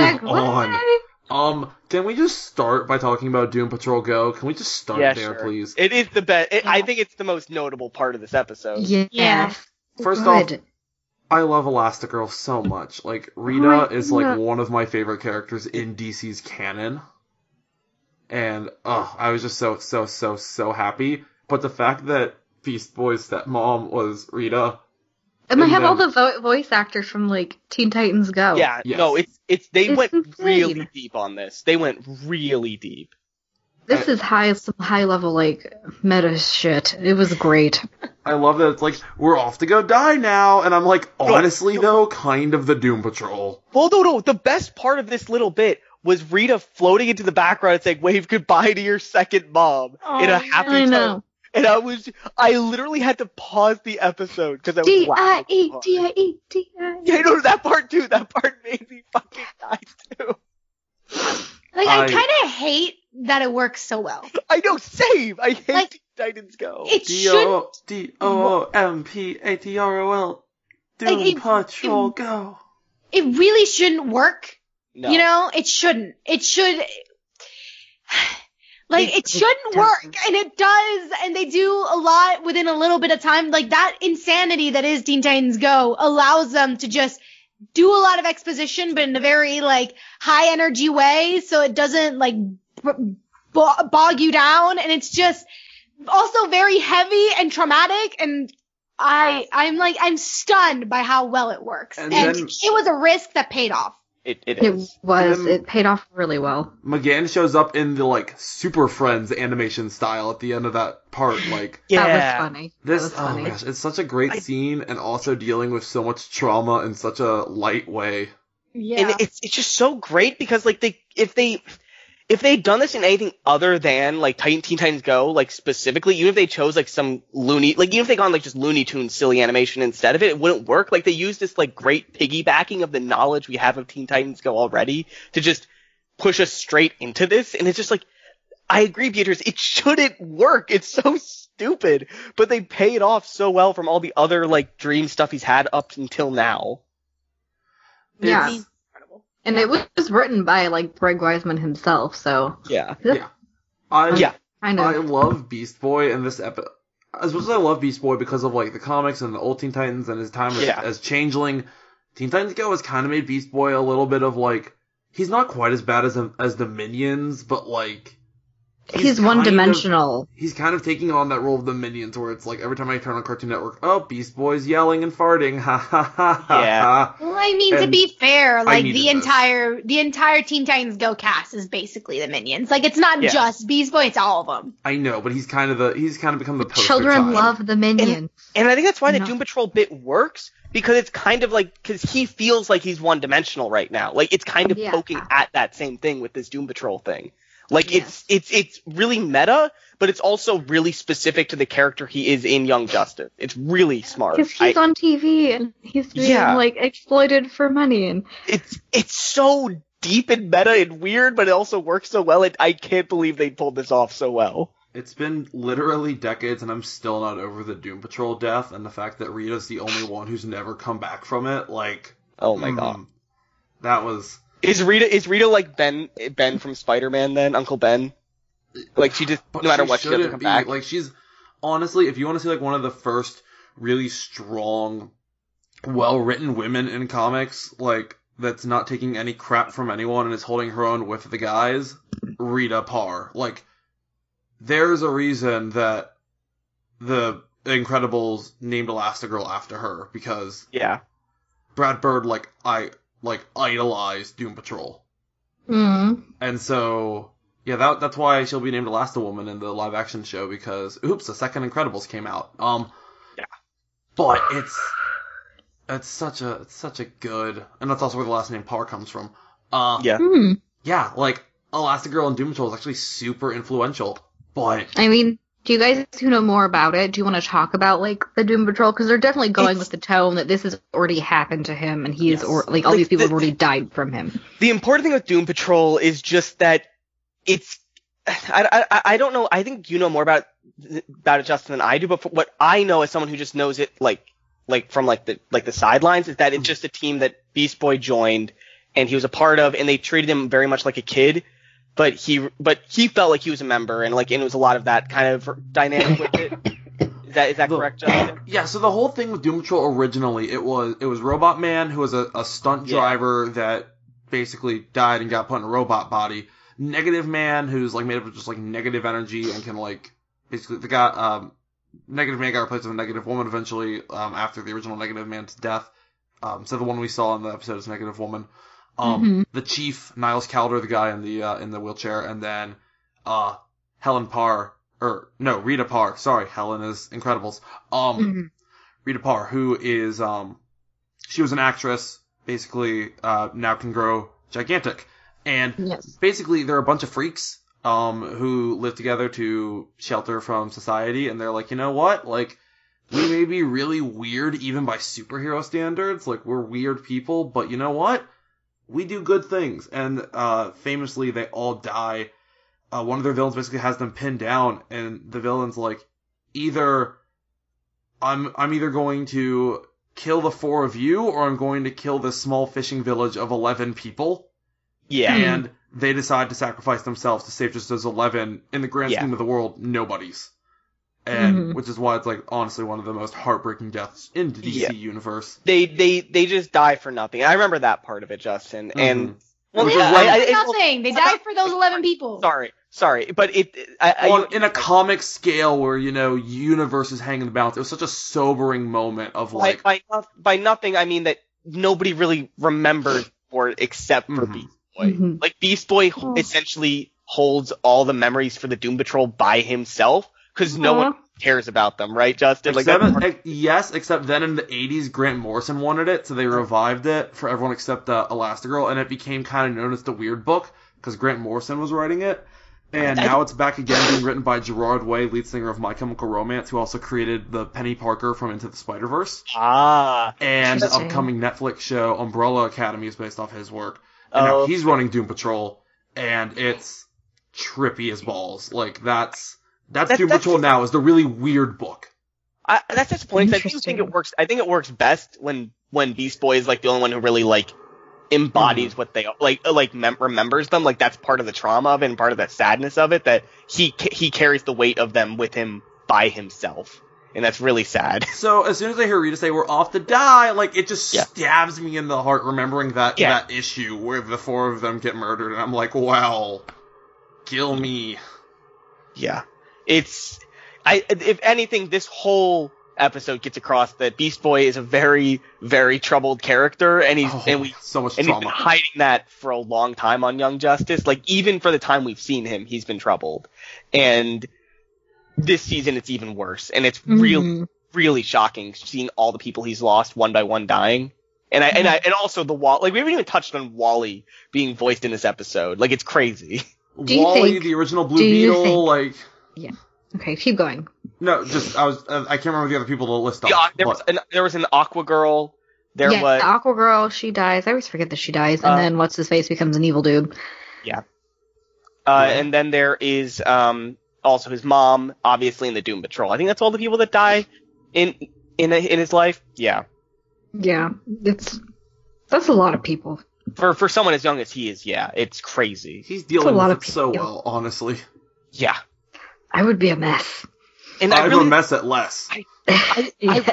on. Can we just start by talking about Doom Patrol Go? Can we just start there, sure. please? It is the best. I think it's the most notable part of this episode. Yeah. First off, I love Elastigirl so much. Like, Rita is like one of my favorite characters in DC's canon. And, I was just so happy. But the fact that Beast Boy's stepmom was Rita. And they have all the voice actors from, like, Teen Titans Go. Yeah, yes. No, they went insane. Really deep on this. They went really deep. This is high level, like, meta shit. It was great. I love that it's like, we're off to go die now, and I'm like, honestly though, kind of the Doom Patrol. Well, no, the best part of this little bit was Rita floating into the background and saying, wave goodbye to your second mom in a happy tone. And I literally had to pause the episode because I was laughing. D-I-E-D-I-E-D-I-E. Yeah, no, that part too. That part made me fucking die too. Like, I kind of hate that it works so well. I know, same. I hate like, Titans Go. It should D-O-O-M-P-A-T-R-O-L. Doom Patrol Go. It really shouldn't work. No. You know, it shouldn't. It should. Like, it shouldn't work, and it does, and they do a lot within a little bit of time. Like, that insanity that is Teen Titans Go allows them to just do a lot of exposition, but in a very, like, high energy way, so it doesn't, like, bog you down, and it's just also very heavy and traumatic, and I'm stunned by how well it works. And it was a risk that paid off. It is. It paid off really well. McGann shows up in the, like, Super Friends animation style at the end of that part, like... Yeah. That was funny. Oh my gosh, it's such a great scene, and also dealing with so much trauma in such a light way. Yeah. And it's just so great, because, like, if they'd done this in anything other than, like, Teen Titans Go, like, specifically, even if they chose, like, some even if they gone, like, just Looney Tunes silly animation instead of it, it wouldn't work. Like, they used this, like, great piggybacking of the knowledge we have of Teen Titans Go already to just push us straight into this, and it's just, like, I agree, Beatriz, it shouldn't work. It's so stupid, but they pay it off so well from all the other, like, dream stuff he's had up until now. Yeah. And it was written by, like, Greg Weisman himself, so... Yeah. I love Beast Boy in this episode. As much as I love Beast Boy because of, like, the comics and the old Teen Titans and his time as Changeling, Teen Titans Go has kind of made Beast Boy a little bit of, like... He's not quite as bad as the Minions, but, like... He's one-dimensional. He's kind of taking on that role of the Minions, where it's like, every time I turn on Cartoon Network, Beast Boy's yelling and farting, ha ha ha ha. Well, I mean, to be fair, like, the entire Teen Titans Go cast is basically the Minions. Like, it's not just Beast Boy, it's all of them. I know, but he's kind of become the poster children child. love the Minions. And I think that's why the Doom Patrol bit works, because it's kind of like, because he feels like he's one-dimensional right now. Like, it's kind of poking at that same thing with this Doom Patrol thing. Like, it's really meta, but it's also really specific to the character he is in Young Justice. It's really smart. Because he's on TV, and he's being, like, exploited for money. And It's so deep and meta and weird, but it also works so well. I can't believe they pulled this off so well. It's been literally decades, and I'm still not over the Doom Patrol death, and the fact that Rita's the only one who's never come back from it. Like, oh my god. That was... Is Rita like Ben from Spider-Man then? Uncle Ben? Like, she just, no matter what, she doesn't come back? Like, she's, honestly, if you want to see, like, one of the first really strong, well-written women in comics, like, that's not taking any crap from anyone and is holding her own with the guys, Rita Parr. Like, there's a reason that the Incredibles named Elastigirl after her, because... Yeah. Brad Bird, idolized Doom Patrol. Mm. And so, yeah, that's why she'll be named Elasti-Woman in the live-action show, because, the second Incredibles came out. Yeah. But it's such a good, and that's also where the last name Parr comes from. Yeah. Yeah, like, Elastigirl and Doom Patrol is actually super influential, but... I mean, Do you guys who know more about it, do you want to talk about, like, the Doom Patrol? Because they're definitely going with the tone that this has already happened to him, and he's, all these people have already died from him. The important thing with Doom Patrol is just that it's, I don't know, I think you know more about it, Justin, than I do, but what I know as someone who just knows it, from the sidelines, is that it's just a team that Beast Boy joined, and he was a part of, and they treated him very much like a kid. But he felt like he was a member, and it was a lot of that kind of dynamic with it. Is that correct, Justin? Yeah. So the whole thing with Doom Patrol originally, it was Robot Man, who was a stunt driver that basically died and got put in a robot body. Negative Man, who's made up of just negative energy and can basically Negative Man got replaced with a Negative Woman eventually after the original Negative Man's death. So the one we saw in the episode is Negative Woman. The Chief, Niles Calder, the guy in the wheelchair, and then, Rita Parr. Sorry, Helen is Incredibles. Rita Parr, who is, she was an actress, basically, now can grow gigantic. And basically they're a bunch of freaks, who live together to shelter from society, and they're like, you know what? We may be really weird even by superhero standards. We're weird people, but you know what? We do good things, and famously, they all die. One of their villains basically has them pinned down, and the villain's either I'm either going to kill the 4 of you, or I'm going to kill this small fishing village of 11 people. Yeah. And they decide to sacrifice themselves to save just those 11, in the grand scheme of the world, nobodies. And which is why it's honestly one of the most heartbreaking deaths in the DC universe. They just die for nothing. I remember that part of it, Justin. And nothing. They died for those 11 people. Sorry, but in a comic scale where universes hang in the balance, it was such a sobering moment of by nothing I mean that nobody really remembers for it except for Beast Boy. Beast Boy essentially holds all the memories for the Doom Patrol by himself. Because no one cares about them, right, Justin? Yes, except then in the 80s, Grant Morrison wanted it, so they revived it for everyone except Elastigirl, and it became kind of known as the Weird Book, because Grant Morrison was writing it. And now it's back again being written by Gerard Way, lead singer of My Chemical Romance, who also created the Penny Parker from Into the Spider-Verse. And the upcoming Netflix show Umbrella Academy is based off his work. And now he's running Doom Patrol, and it's trippy as balls. That's Doom Patrol now, is the really weird book. That's disappointing. I do think it works. I think it works best when Beast Boy is the only one who really embodies what they remembers them. That's part of the trauma of it and part of that sadness of it, that he carries the weight of them with him by himself, and that's really sad. So as soon as I hear Rita say we're off to die, it just stabs me in the heart remembering that issue where the 4 of them get murdered, and I'm like, wow, kill me. Yeah. If anything, this whole episode gets across that Beast Boy is a very, very troubled character, and he's been hiding that for a long time on Young Justice. Even for the time we've seen him, he's been troubled. And this season, it's even worse, and it's really, really shocking seeing all the people he's lost one by one dying. And also the Wally. We haven't even touched on Wally being voiced in this episode. It's crazy. Wally, the original Blue Beetle, Yeah. Okay, keep going. No, I can't remember the other people to list off. Yeah, there was an Aqua Girl. The Aqua Girl, she dies. I always forget that she dies. And then what's-his-face becomes an evil dude. Yeah. And then there is also his mom, obviously, in the Doom Patrol. I think that's all the people that die in his life. Yeah. Yeah, that's a lot of people. For someone as young as he is, yeah, it's crazy. He's dealing with it so well, honestly. Yeah. I would be a mess. And I'd be a mess at less. I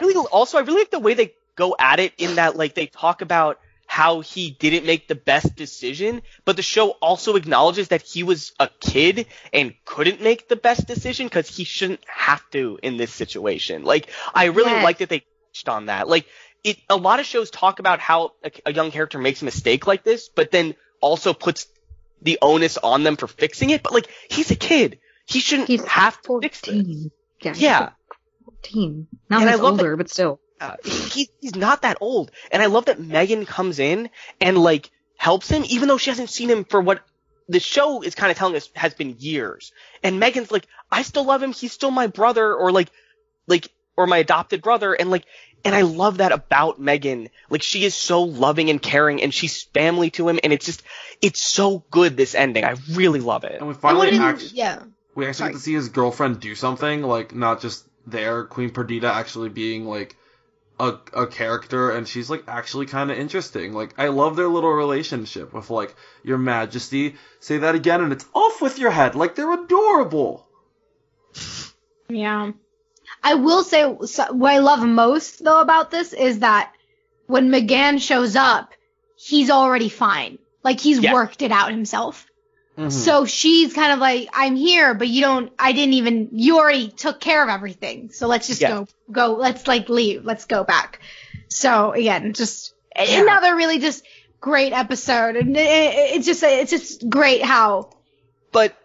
really like the way they go at it, in that they talk about how he didn't make the best decision, but the show also acknowledges that he was a kid and couldn't make the best decision because he shouldn't have to in this situation. I really like that they touched on that. A lot of shows talk about how a young character makes a mistake like this, but then also puts the onus on them for fixing it. But he's a kid. He shouldn't have to fix this. Yeah. 14. Now he's older, but still. He's not that old. And I love that Megan comes in and helps him, even though she hasn't seen him for the show is kind of telling us has been years. And Megan's like, I still love him. He's still my brother, or or my adopted brother. And I love that about Megan. Like, she is so loving and caring, and she's family to him. And it's so good, this ending. I really love it. And we finally we actually get to see his girlfriend do something, like, not just there, Queen Perdita actually being, like, a character, and she's, like, actually kind of interesting. Like, I love their little relationship with, like, Your Majesty, say that again, and it's off with your head. Like, they're adorable. Yeah. I will say, what I love most, though, about this is that when McGann shows up, he's already fine. Like, he's worked it out himself. Mm-hmm. So she's kind of like, I'm here, but you already took care of everything. So let's just go, let's, like, leave. Let's go back. So, again, just another really just great episode. And it's just great how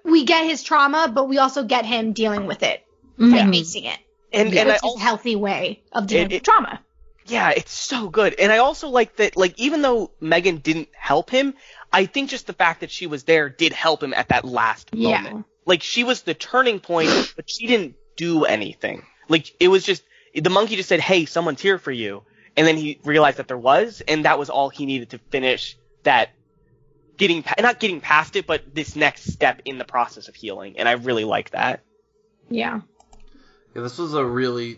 we get his trauma, but we also get him dealing with it, like, facing it. And it's a healthy way of dealing with trauma. Yeah, it's so good. And I also like that, like, even though Megan didn't help him, I think just the fact that she was there did help him at that last moment. Like, she was the turning point, but she didn't do anything. Like, it was just, the monkey just said, hey, someone's here for you. And then he realized that there was, and that was all he needed to finish that not getting past it, but this next step in the process of healing. And I really like that. Yeah. Yeah, this was a really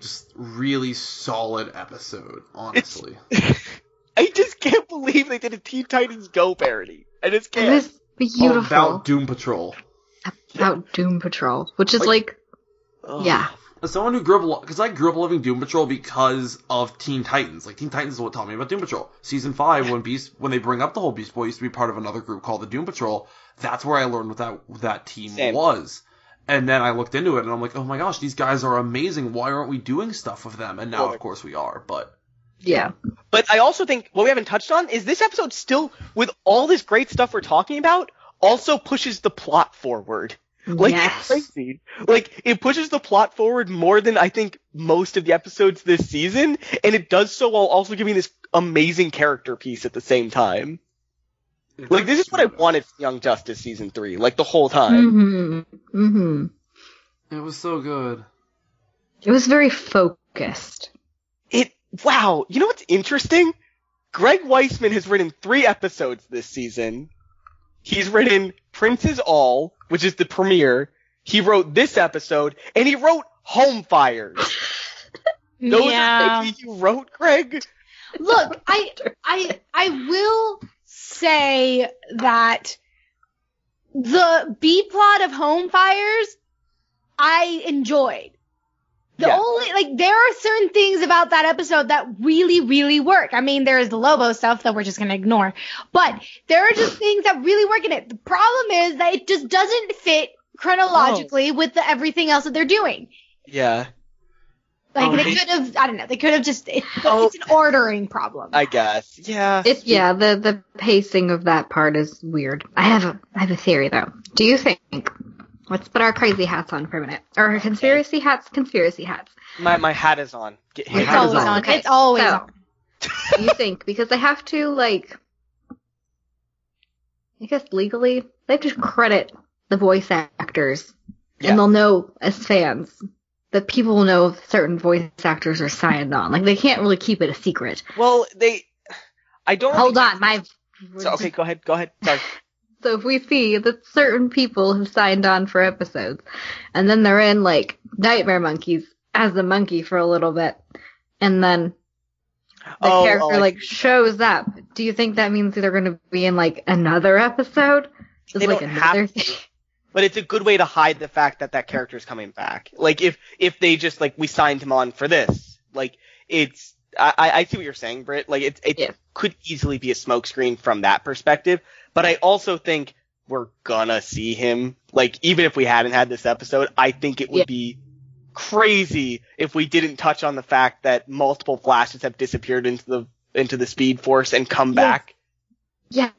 solid episode, honestly. I just can't believe they did a Teen Titans Go parody. I just can't. It was beautiful. About Doom Patrol. About Doom Patrol, which is yeah. As someone who grew up, because I grew up loving Doom Patrol because of Teen Titans. Like, Teen Titans is what taught me about Doom Patrol. Season 5, when they bring up the whole Beast Boy, used to be part of another group called the Doom Patrol. That's where I learned what that team was. And then I looked into it, and I'm like, oh my gosh, these guys are amazing. Why aren't we doing stuff with them? And now, of course, we are, but... Yeah. But I also think what we haven't touched on is this episode still, with all this great stuff we're talking about, also pushes the plot forward. Like, it's crazy. Like, it pushes the plot forward more than I think most of the episodes this season, and it does so while also giving this amazing character piece at the same time. Like, this is what I wanted from Young Justice Season 3, like, the whole time. Mm-hmm. Mm-hmm. It was so good. It was very focused. Wow, you know what's interesting? Greg Weisman has written 3 episodes this season. He's written Prince's All, which is the premiere. He wrote this episode, and he wrote Home Fires. Those are things you wrote, Greg? Look, I will say that the B plot of Home Fires, I enjoyed. There are certain things about that episode that really, really work. I mean, there's the Lobo stuff that we're just going to ignore. But there are just things that really work in it. The problem is that it just doesn't fit chronologically with everything else that they're doing. Yeah. Like, they could have, I don't know, they could have just, it's an ordering problem. I guess. Yeah. The pacing of that part is weird. I have a theory, though. Do you think... Let's put our crazy hats on for a minute. Or conspiracy hats. My hat is on. It's always on. Okay. It's always on. Do you think, because they have to, like, I guess legally, they have to credit the voice actors. Yeah. And they'll know, as fans, that people will know if certain voice actors are signed on. Like, they can't really keep it a secret. Well, Hold on, okay, go ahead. Sorry. So if we see that certain people have signed on for episodes, and then they're in, like, Nightmare Monkeys as a monkey for a little bit, and then the character, shows up, do you think that means they're going to be in, like, another episode? They don't have to, but it's a good way to hide the fact that character is coming back. Like, if they just, like, we signed him on for this, like, it's... I see what you're saying, Brit. Like, it could easily be a smokescreen from that perspective. But I also think we're gonna see him. Like, even if we hadn't had this episode, I think it would be crazy if we didn't touch on the fact that multiple Flashes have disappeared into the Speed Force and come back. Yes.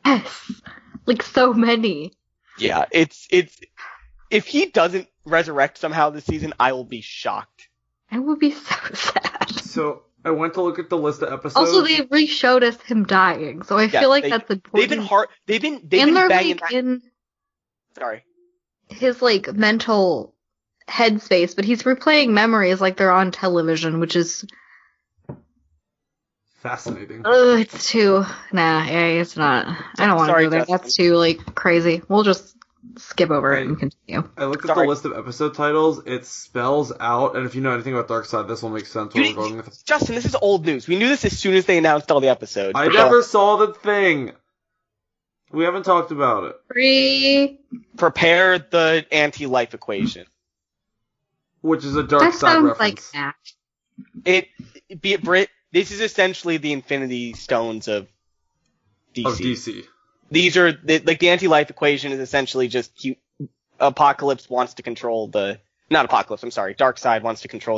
Like, so many. Yeah, it's if he doesn't resurrect somehow this season, I will be shocked. I will be so sad. So I went to look at the list of episodes. Also, they re-showed us him dying, so I feel like that's important. They've been banging that. Sorry. His, like, mental headspace, but he's replaying memories like they're on television, which is... Fascinating. It's too... Nah, it's not. I don't want to go there. Justin. That's too, like, crazy. We'll just skip over it and continue. I looked at the list of episode titles. It spells out, and if you know anything about Darkseid, this will make sense where we're going with it. Justin, this is old news. We knew this as soon as they announced all the episodes. I never saw the thing. We haven't talked about it. Prepare the anti-life equation. Which is a Darkseid reference. Like that. Be it Brit, this is essentially the Infinity Stones of DC. These are, like, the anti-life equation is essentially just Darkseid wants to control the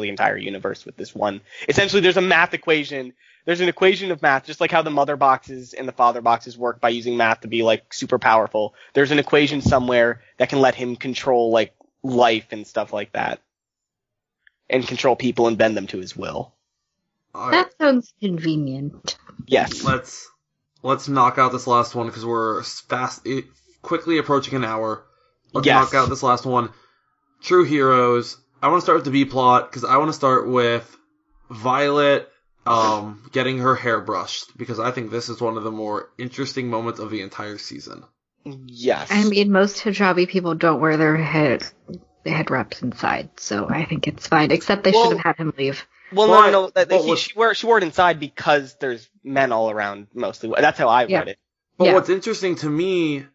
entire universe with this one. Essentially, there's a math equation. There's an equation of math, just like how the mother boxes and the father boxes work by using math to be, like, super powerful. There's an equation somewhere that can let him control, like, life and stuff like that. And control people and bend them to his will. That sounds convenient. Yes. Let's knock out this last one because we're quickly approaching an hour. Let's knock out this last one. True Heroes. I want to start with the B plot because I want to start with Violet getting her hair brushed because I think this is one of the more interesting moments of the entire season. Yes. I mean, most hijabi people don't wear their head wraps inside, so I think it's fine. Except they should have had him leave. Well, no. She wore it inside because there's men all around mostly. That's how I read it. But what's interesting to me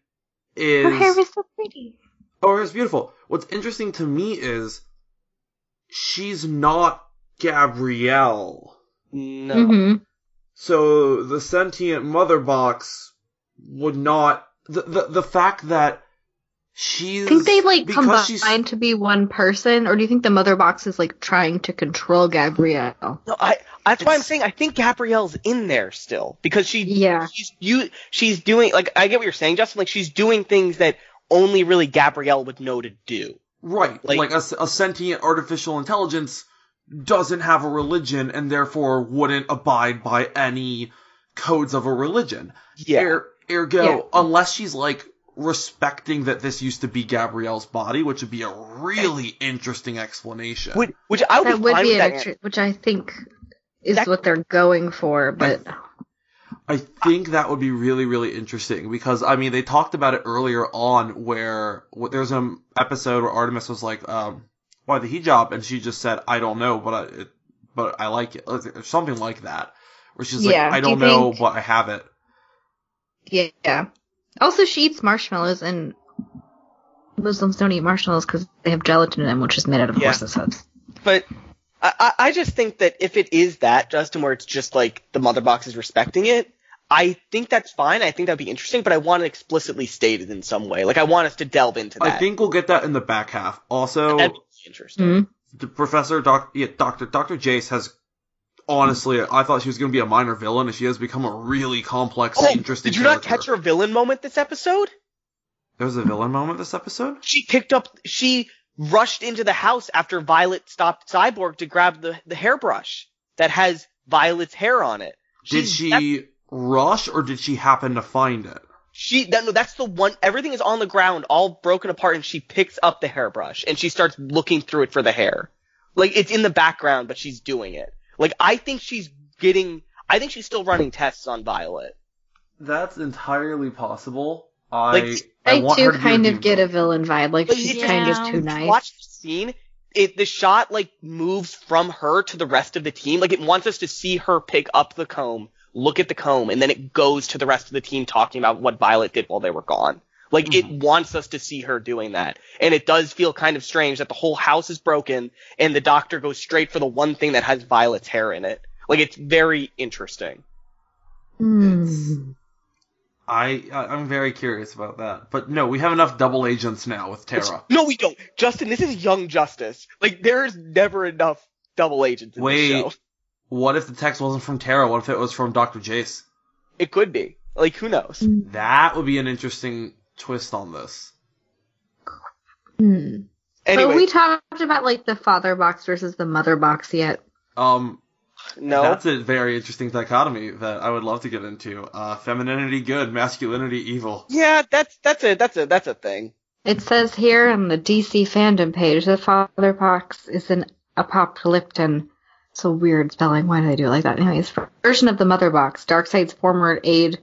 is... Her hair is so pretty. Oh, her hair's beautiful. What's interesting to me is she's not Gabrielle. No. Mm-hmm. So the sentient mother box would not... The fact that she's... Think they, like, combine to be one person, or do you think the mother box is, like, trying to control Gabrielle? No, that's why I'm saying I think Gabrielle's in there still because she's doing, like, I get what you're saying, Justin. Like, she's doing things that only really Gabrielle would know to do. Right. Like a sentient artificial intelligence doesn't have a religion and therefore wouldn't abide by any codes of a religion. Yeah. Ergo, unless she's, like, respecting that this used to be Gabrielle's body, which would be a really interesting explanation. Which I would be fine with that. Which I think is what they're going for, but... I think that would be really, really interesting because, I mean, they talked about it earlier on where there's an episode where Artemis was like, why the hijab? And she just said, I don't know, but I like it. Or something like that. Where she's like, I don't know, but I have it. Yeah. Also, she eats marshmallows, and Muslims don't eat marshmallows because they have gelatin in them, which is made out of horses' hooves. But I just think that if it is that, Justin, where it's just like the mother box is respecting it, I think that's fine. I think that'd be interesting, but I want it explicitly stated in some way. Like, I want us to delve into that. I think we'll get that in the back half. Also, that'd be interesting. The Professor, Dr. Jace has, honestly, I thought she was going to be a minor villain, and she has become a really complex, interesting character. Did you not catch her villain moment this episode? There was a villain moment this episode? She rushed into the house after Violet stopped Cyborg to grab the hairbrush that has Violet's hair on it. Did she rush, or did she happen to find it? That's the one. Everything is on the ground, all broken apart, and she picks up the hairbrush and she starts looking through it for the hair. Like, it's in the background, but she's doing it. Like, I think she's still running tests on Violet. That's entirely possible. I too kind of get a villain vibe. Like, she's kind of too nice. Watch the scene. The shot, like, moves from her to the rest of the team. Like, it wants us to see her pick up the comb, look at the comb, and then it goes to the rest of the team talking about what Violet did while they were gone. Like, it wants us to see her doing that. And it does feel kind of strange that the whole house is broken and the doctor goes straight for the one thing that has Violet's hair in it. Like, it's very interesting. I'm very curious about that. But no, we have enough double agents now with Tara. No, we don't. Justin, this is Young Justice. Like, there's never enough double agents in this show. What if the text wasn't from Tara? What if it was from Dr. Jace? It could be. Like, who knows? That would be an interesting twist on this. Anyway. But we talked about, like, the father box versus the mother box yet. No. That's a very interesting dichotomy that I would love to get into. Femininity good, masculinity evil. Yeah, that's a thing. It says here on the DC fandom page that Father Box is an apocalypton. So weird spelling. Why do they do it like that? Anyways, version of the Mother Box. Darkseid's former aide,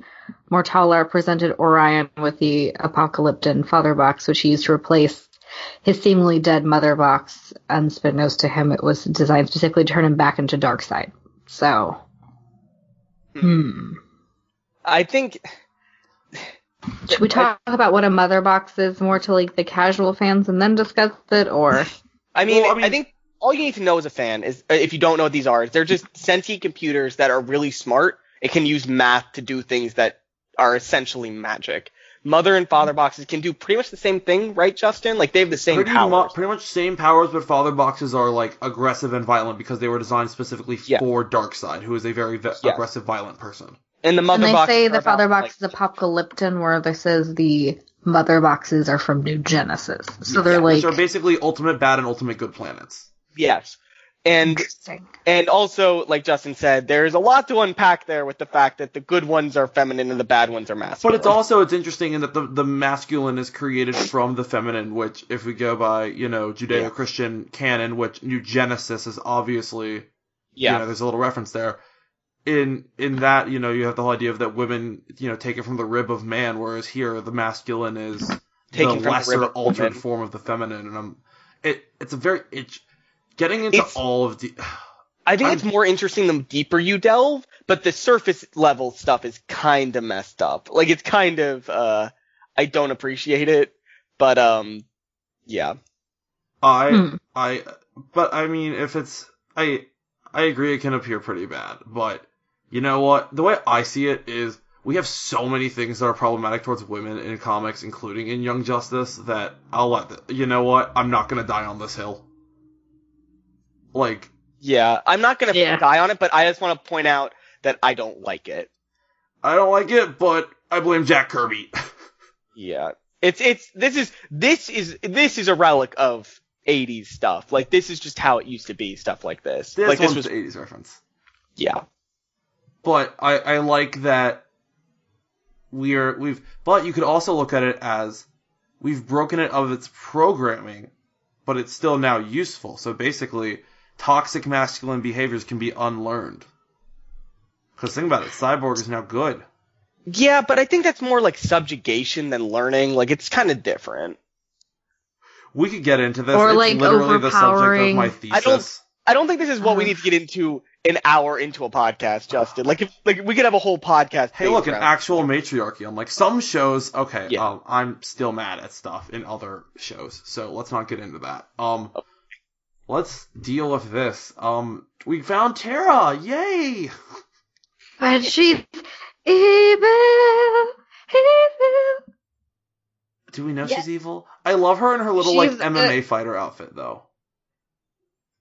Mortala, presented Orion with the apocalypton Father Box, which he used to replace his seemingly dead Mother Box. Unbeknownst to him, it was designed specifically to turn him back into Darkseid. So, I think... Should we talk about what a Mother Box is more to like the casual fans and then discuss it, or? I think all you need to know as a fan is, if you don't know what these are, they're just sentient computers that are really smart. It can use math to do things that are essentially magic. Mother and Father Boxes can do pretty much the same thing, right, Justin? Like, they have the same powers. Pretty much same powers, but Father Boxes are, like, aggressive and violent because they were designed specifically for Darkseid, who is a very aggressive, violent person. And the Mother Box. And they say the Father Box is apocalypton, where this says the Mother Boxes are from New Genesis. So they're like... Which are basically ultimate bad and ultimate good planets. Yes. And also, like Justin said, there's a lot to unpack there with the fact that the good ones are feminine and the bad ones are masculine. But it's interesting in that the masculine is created from the feminine, which, if we go by, Judeo-Christian canon, which New Genesis is obviously, there's a little reference there. In that, you have the whole idea of that women, take it from the rib of man, whereas here the masculine is taken the lesser altered form of the feminine. And getting into all of the... I think it's more interesting the deeper you delve, but the surface level stuff is kind of messed up. Like, it's kind of, I don't appreciate it, but, yeah. But, I mean, if it's... I agree it can appear pretty bad, but you know what? The way I see it is we have so many things that are problematic towards women in comics, including in Young Justice, that you know what? I'm not gonna die on this hill. Like... Yeah, I'm not gonna die on it, but I just want to point out that I don't like it. I don't like it, but I blame Jack Kirby. Yeah. This is a relic of 80s stuff. Like, this is just how it used to be, stuff like this. This was an 80s reference. Yeah. But I like that but you could also look at it as we've broken it of its programming, but it's still now useful. So basically, toxic masculine behaviors can be unlearned. Because think about it, Cyborg is now good. Yeah, but I think that's more like subjugation than learning. Like, it's kind of different. We could get into this. Or it's like literally the subject of my thesis. I don't think this is what we need to get into an hour into a podcast, Justin. Like we could have a whole podcast. Hey, look, an actual matriarchy. I'm like, some shows, okay, I'm still mad at stuff in other shows, so let's not get into that. Let's deal with this. We found Tara! Yay! But she's evil. Do we know she's evil? I love her in her little, MMA fighter outfit, though.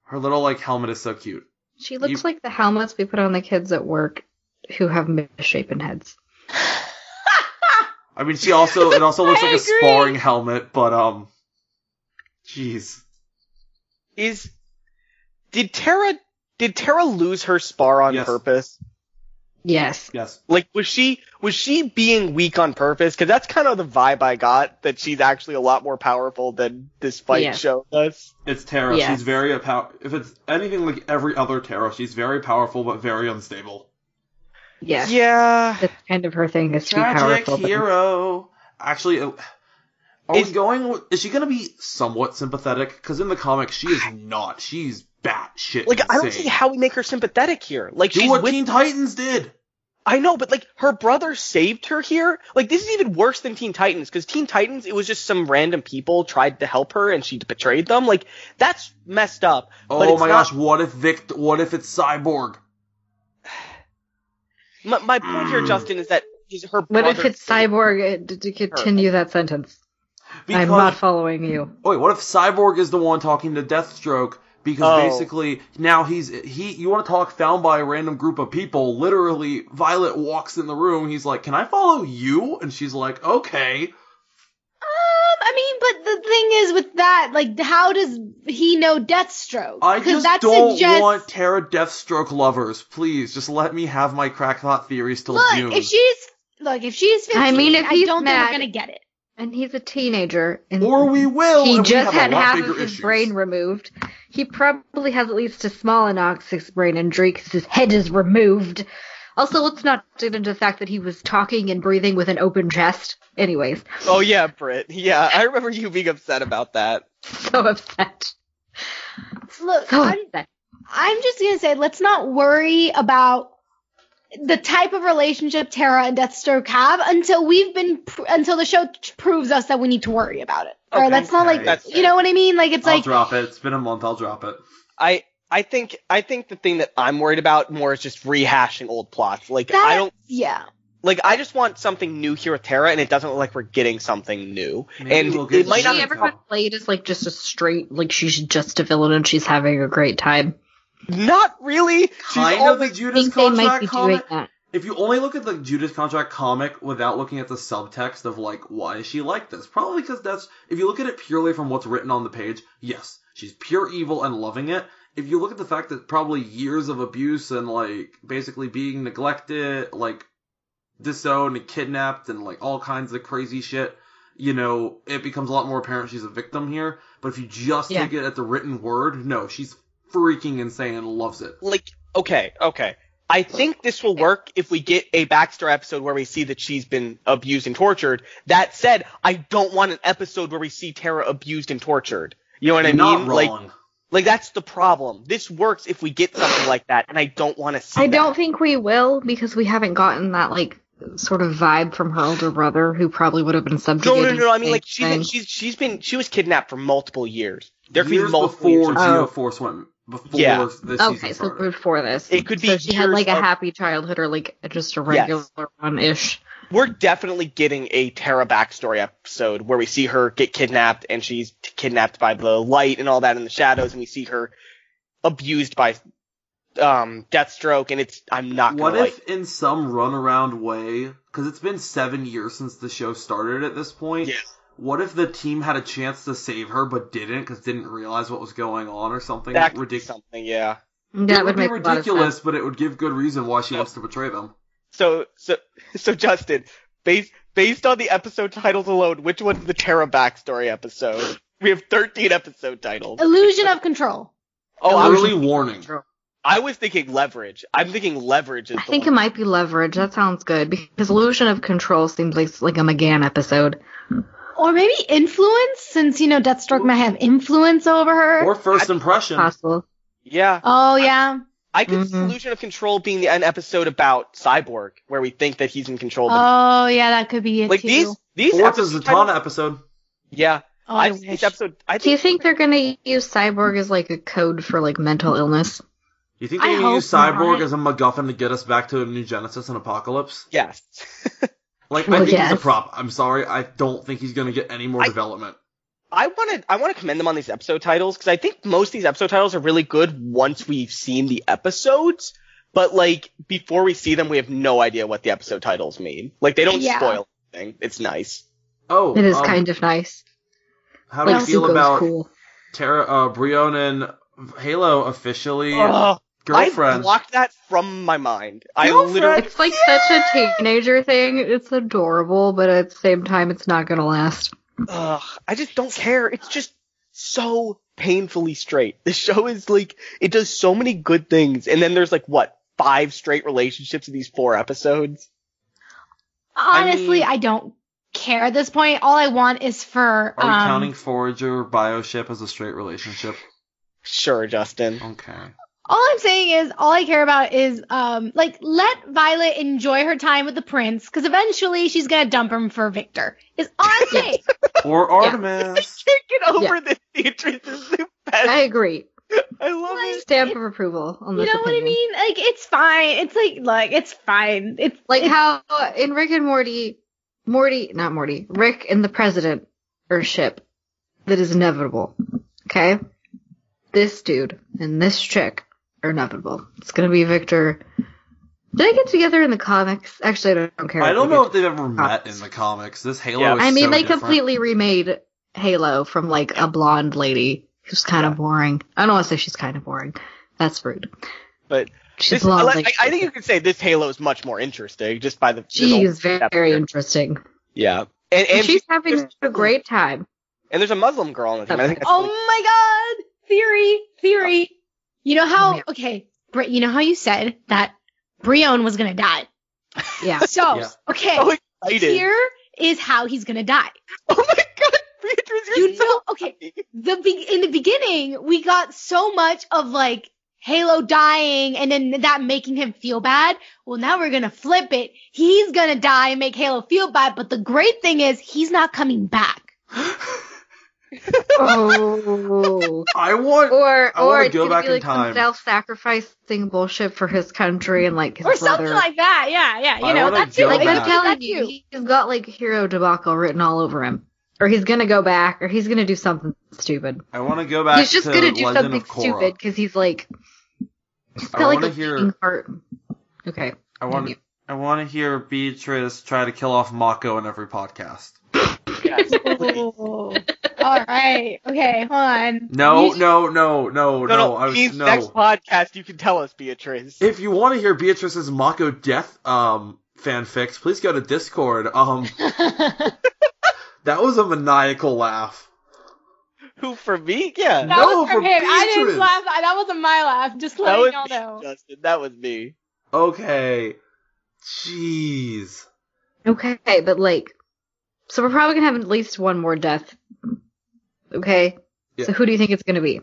Her little, helmet is so cute. She looks like the helmets we put on the kids at work who have misshapen heads. I mean, it also looks like a sparring helmet, but, jeez. Did Tara lose her spar on purpose? Yes. Like, was she being weak on purpose? Because that's kind of the vibe I got, that she's actually a lot more powerful than this fight show does. It's Tara. Yes. She's very if it's anything like every other Tara, she's very powerful but very unstable. Yes. Yeah. That's kind of her thing, is to be powerful. Tragic hero. Actually, is she going to be somewhat sympathetic? Because in the comics, she is not. She's batshit insane. I don't see how we make her sympathetic here. Do what Teen Titans did. I know, but her brother saved her here. This is even worse than Teen Titans, because Teen Titans, it was just some random people tried to help her and she betrayed them. That's messed up. Oh my gosh, what if it's Cyborg? My point here, Justin, is that her brother... What if it's Cyborg, to continue that sentence? I'm not following you. Wait, what if Cyborg is the one talking to Deathstroke? Because basically, now you want to talk found by a random group of people, literally, Violet walks in the room, he's like, can I follow you? And she's like, okay. But the thing is with that, how does he know Deathstroke? I just don't want Tara Deathstroke lovers. Please, just let me have my crackpot theories till June. If she's 15, I don't think we're gonna get it. And he's a teenager. And or we will. He and just we have had a lot half bigger of his issues. brain removed. He probably has at least a small anoxic brain injury because his head is removed. Also, let's not get into the fact that he was talking and breathing with an open chest. Anyways. Oh yeah, Brit. Yeah, I remember you being upset about that. So upset. Look, So upset. I'm just gonna say, let's not worry about the type of relationship Tara and Deathstroke have until until the show proves us that we need to worry about it. Okay. Or that's not like, That's you know what I mean? Like, it's I'll like, drop it. It's been a month. I'll drop it. I think the thing that I'm worried about more is just rehashing old plots. Like, I just want something new here with Tara, and it doesn't look like we're getting something new. Maybe and we'll get it might Has not she ever been played as like just a straight, like she's just a villain and she's having a great time? Not really. Kind of the Judas They might Contract be doing comic. that. If you only look at the Judas Contract comic without looking at the subtext of, like, why is she like this? Probably because if you look at it purely from what's written on the page, yes, she's pure evil and loving it. If you look at the fact that probably years of abuse and, like, basically being neglected, like, disowned and kidnapped and, like, all kinds of crazy shit, you know, it becomes a lot more apparent she's a victim here. But if you just take it at the written word, no, she's freaking insane and loves it. Like, okay. I think this will work if we get a backstory episode where we see that she's been abused and tortured. That said, I don't want an episode where we see Tara abused and tortured. You know what I mean? Not wrong. Like that's the problem. This works if we get something like that, and I don't want to see I that. don't think we will because we haven't gotten that like sort of vibe from her older brother who probably would have been subjugated. No. I mean, like she was kidnapped for multiple years. There could be Years multiple before years. Geoforce went. Before this season Okay, so started. before this. It could be So she had like a years of- happy childhood or like just a regular one-ish. We're definitely getting a Tara backstory episode where we see her get kidnapped and she's kidnapped by the light and all that in the shadows, and we see her abused by Deathstroke, and I'm not gonna What if in some runaround way, because it's been 7 years since the show started at this point, what if the team had a chance to save her but didn't because didn't realize what was going on or something ridiculous? Yeah. That it would be make a lot of ridiculous, sense. but it would give good reason why she wants to betray them. So Justin, based on the episode titles alone, which one's the Tara backstory episode? We have 13 episode titles. Illusion of Control. Oh, Early warning. I was thinking Leverage. I'm thinking Leverage is I think it might be Leverage. That sounds good because Illusion of Control seems like a McGann episode. Or maybe Influence, since, you know, Deathstroke might have influence over her. Or First Impression. Possible. Yeah. Oh, yeah. I could see Illusion of Control being an episode about Cyborg, where we think that he's in control. Oh, yeah, that could be it, like too. These Fourth is the Zatanna episode. Yeah. Oh, I This wish. episode, Do you think they're gonna use Cyborg as like a code for like mental illness? You think they're going to use Cyborg as a MacGuffin to get us back to a New Genesis and Apocalypse? Yes. Like, Well, I think yes. he's a prop. I'm sorry. I don't think he's going to get any more development. I want to commend them on these episode titles, because I think most of these episode titles are really good once we've seen the episodes, but like before we see them, we have no idea what the episode titles mean. Like they don't spoil anything. It's nice. Oh, It is kind of nice. How do you Like feel Zuko's about cool. Brion and Halo officially I girlfriend? blocked that from my mind. It's like such a teenager thing. It's adorable, but at the same time, it's not gonna last. I just don't care. It's just so painfully straight. The show is like, it does so many good things, and then there's like, 5 straight relationships in these 4 episodes? Honestly, I don't care at this point. All I want is for... Are we counting Forager Bioship as a straight relationship? Sure, Justin. Okay. All I'm saying is, all I care about is, let Violet enjoy her time with the prince, because eventually she's gonna dump him for Victor. Is all I'm saying. Or Artemis. I can't get over this. Beatriz is the best. I agree. I love it. Stamp of approval on this You know what I opinion. mean? Like, it's fine. It's like, look, it's fine. It's Like how in Rick and Rick and the President are ship that is inevitable. Okay? This dude and this chick are inevitable. It's gonna be Victor. Did they get together in the comics? Actually, I don't care. I don't they know get if they've ever met comics. in the comics. This Halo is I mean, so they different. completely remade Halo from like a blonde lady who's kind of boring. I don't want to say she's kind of boring. That's rude. But She's this, blonde. I think you could say this Halo is much more interesting, just by the... She is very interesting. Yeah. And she's having a great time. And there's a Muslim girl on the team. I think oh my god! Theory. You know how, okay, Brit, you know how you said that Brion was gonna die? Yeah. So, okay, so excited. Here is how he's gonna die. Oh my god, Beatriz, you're so okay, in the beginning, we got so much of, like, Halo dying and then that making him feel bad. Well, now we're gonna flip it. He's gonna die and make Halo feel bad, but the great thing is he's not coming back. Oh, I want to go back in time. Self-sacrificing bullshit for his country and like his or brother. Something like that. Yeah. You know, that's it. Like, I'm telling you, he's got like hero debacle written all over him. Or he's gonna go back, or he's gonna do something stupid. I want to go back. He's just gonna do something stupid because he's like. He's got like a beating heart. Okay. I want to hear Beatriz try to kill off Mako in every podcast. All right. Okay, hold on. No. Next podcast, you can tell us, Beatriz. If you want to hear Beatriz's Mako death fanfics, please go to Discord. That was a maniacal laugh. Who, for me? Yeah. That was from him. Beatriz. I didn't laugh. That wasn't my laugh. Just letting y'all know. Justin, that was me. Okay. Jeez. Okay, but like, so we're probably gonna have at least one more death. Okay. Yeah. So who do you think it's gonna be?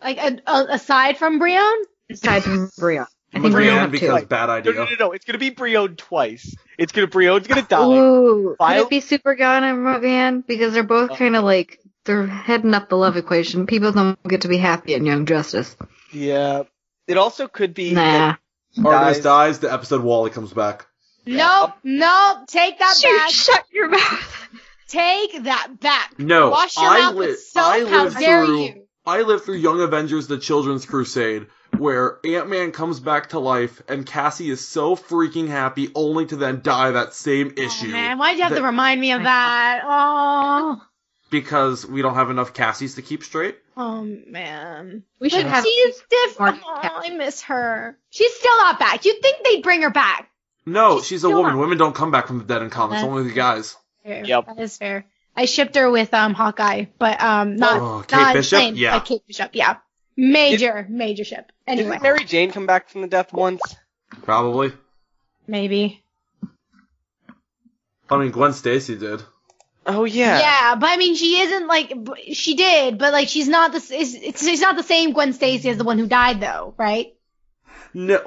Like aside from Brion? Aside from Brion. I think Brion because bad idea. No. It's gonna be Brion twice. Brion's gonna die. Ooh, could it be Supergun and Morgan? Because they're both kind of like they're heading up the love equation. People don't get to be happy in Young Justice. Yeah. It also could be. Nah. Artemis dies. The episode Wally comes back. Nope. Take that back. Shut your mouth. Take that back. No. Wash your mouth with soap. How dare you? I lived through Young Avengers: The Children's Crusade, where Ant-Man comes back to life, and Cassie is so freaking happy, only to then die that same issue. Oh, man, why'd you have to remind me of that? Oh. Because we don't have enough Cassies to keep straight? Oh, man. We should have she's different. Oh, I miss her. She's still not back. You'd think they'd bring her back. No, she's a woman. Women don't come back from the dead in comics, only the guys. Fair. Yep. That is fair. I shipped her with Hawkeye, but not Kate Bishop? Plain, yeah. Kate Bishop, yeah. Major ship. Anyway. Didn't Mary Jane come back from the death once? Probably. Maybe. I mean, Gwen Stacy did. Oh yeah. Yeah, but I mean, she isn't like she did, but like she's not she's not the same Gwen Stacy as the one who died, though, right? No.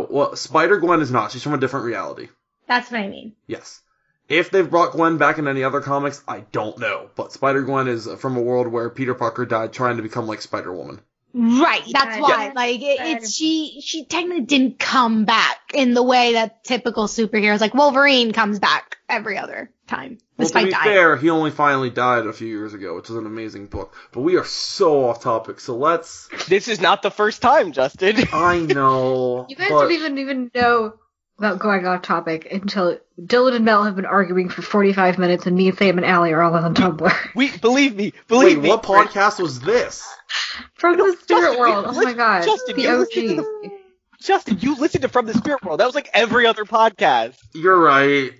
Well, Spider-Gwen is not. She's from a different reality. That's what I mean. Yes. If they've brought Gwen back in any other comics, I don't know. But Spider-Gwen is from a world where Peter Parker died trying to become like Spider-Woman. Right, that's why. Like, she technically didn't come back in the way that typical superheroes, like Wolverine, comes back every other time. Well, to be fair, he only finally died a few years ago, which is an amazing book. But we are so off topic, so let's... This is not the first time, Justin. I know. You guys don't even know about going off topic until Dylan and Mel have been arguing for 45 minutes, and me, Sam, and Allie are all on Tumblr. Believe me. Wait, what podcast was this? From the Spirit World. Oh my god. Justin, the OG. Justin, you listened to From the Spirit World. That was like every other podcast. You're right.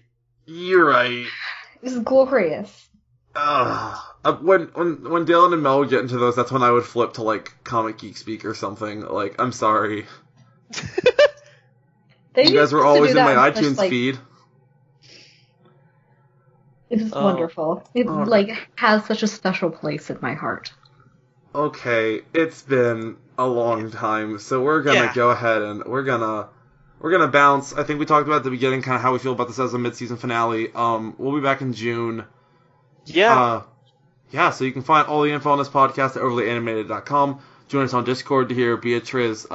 This is glorious. When Dylan and Mel would get into those, that's when I would flip to like Comic Geek Speak or something. Like, I'm sorry. You guys were always in my iTunes feed. It was wonderful. It has such a special place in my heart. Okay, it's been a long time, so we're gonna go ahead and we're gonna bounce. I think we talked about at the beginning kind of how we feel about this as a mid-season finale. We'll be back in June. Yeah. So you can find all the info on this podcast at overlyanimated.com. Join us on Discord to hear Beatriz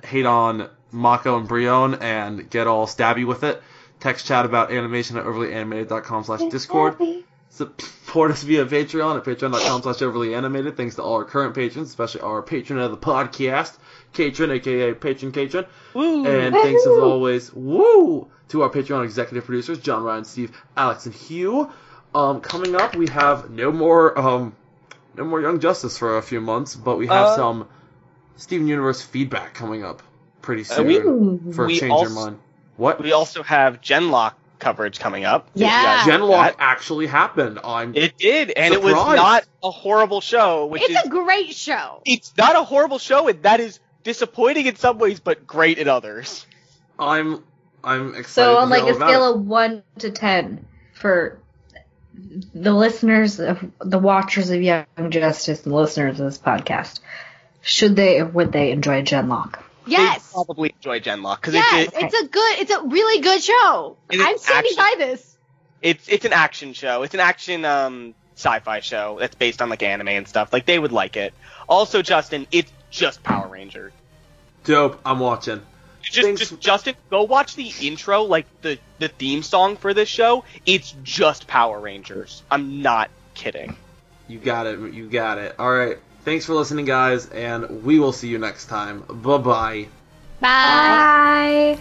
hate on Mako and Brion and get all stabby with it. Text chat about animation at overlyanimated.com/Discord. Support us via Patreon at patreon.com/overlyanimated. Thanks to all our current patrons, especially our patron of the podcast, Katrin, aka Patron Katrin. Woo. And thanks as always, to our Patreon executive producers, John, Ryan, Steve, Alex, and Hugh. Coming up, we have no more Young Justice for a few months, but we have some Steven Universe feedback coming up pretty soon for Change Your Mind. What? We also have Genlock coverage coming up. Yeah. Genlock actually happened. It did, and surprised. It was not a horrible show. It's a great show. It's not a horrible show, and that is disappointing in some ways, but great in others. I'm excited. So on to hear like a all about scale it. of 1 to 10 for the listeners of the watchers of Young Justice and the listeners of this podcast, should they or would they enjoy Genlock? Yes. They probably enjoy Genlock because it's a really good show. I'm standing by this. It's an action show. It's an action sci-fi show that's based on like anime and stuff. Like they would like it. Also, Justin, it's just Power Rangers. Dope. I'm watching. Just Justin, go watch the intro, like the theme song for this show. It's just Power Rangers. I'm not kidding. You got it. You got it. All right. Thanks for listening, guys, and we will see you next time. Bye-bye. Bye. Bye.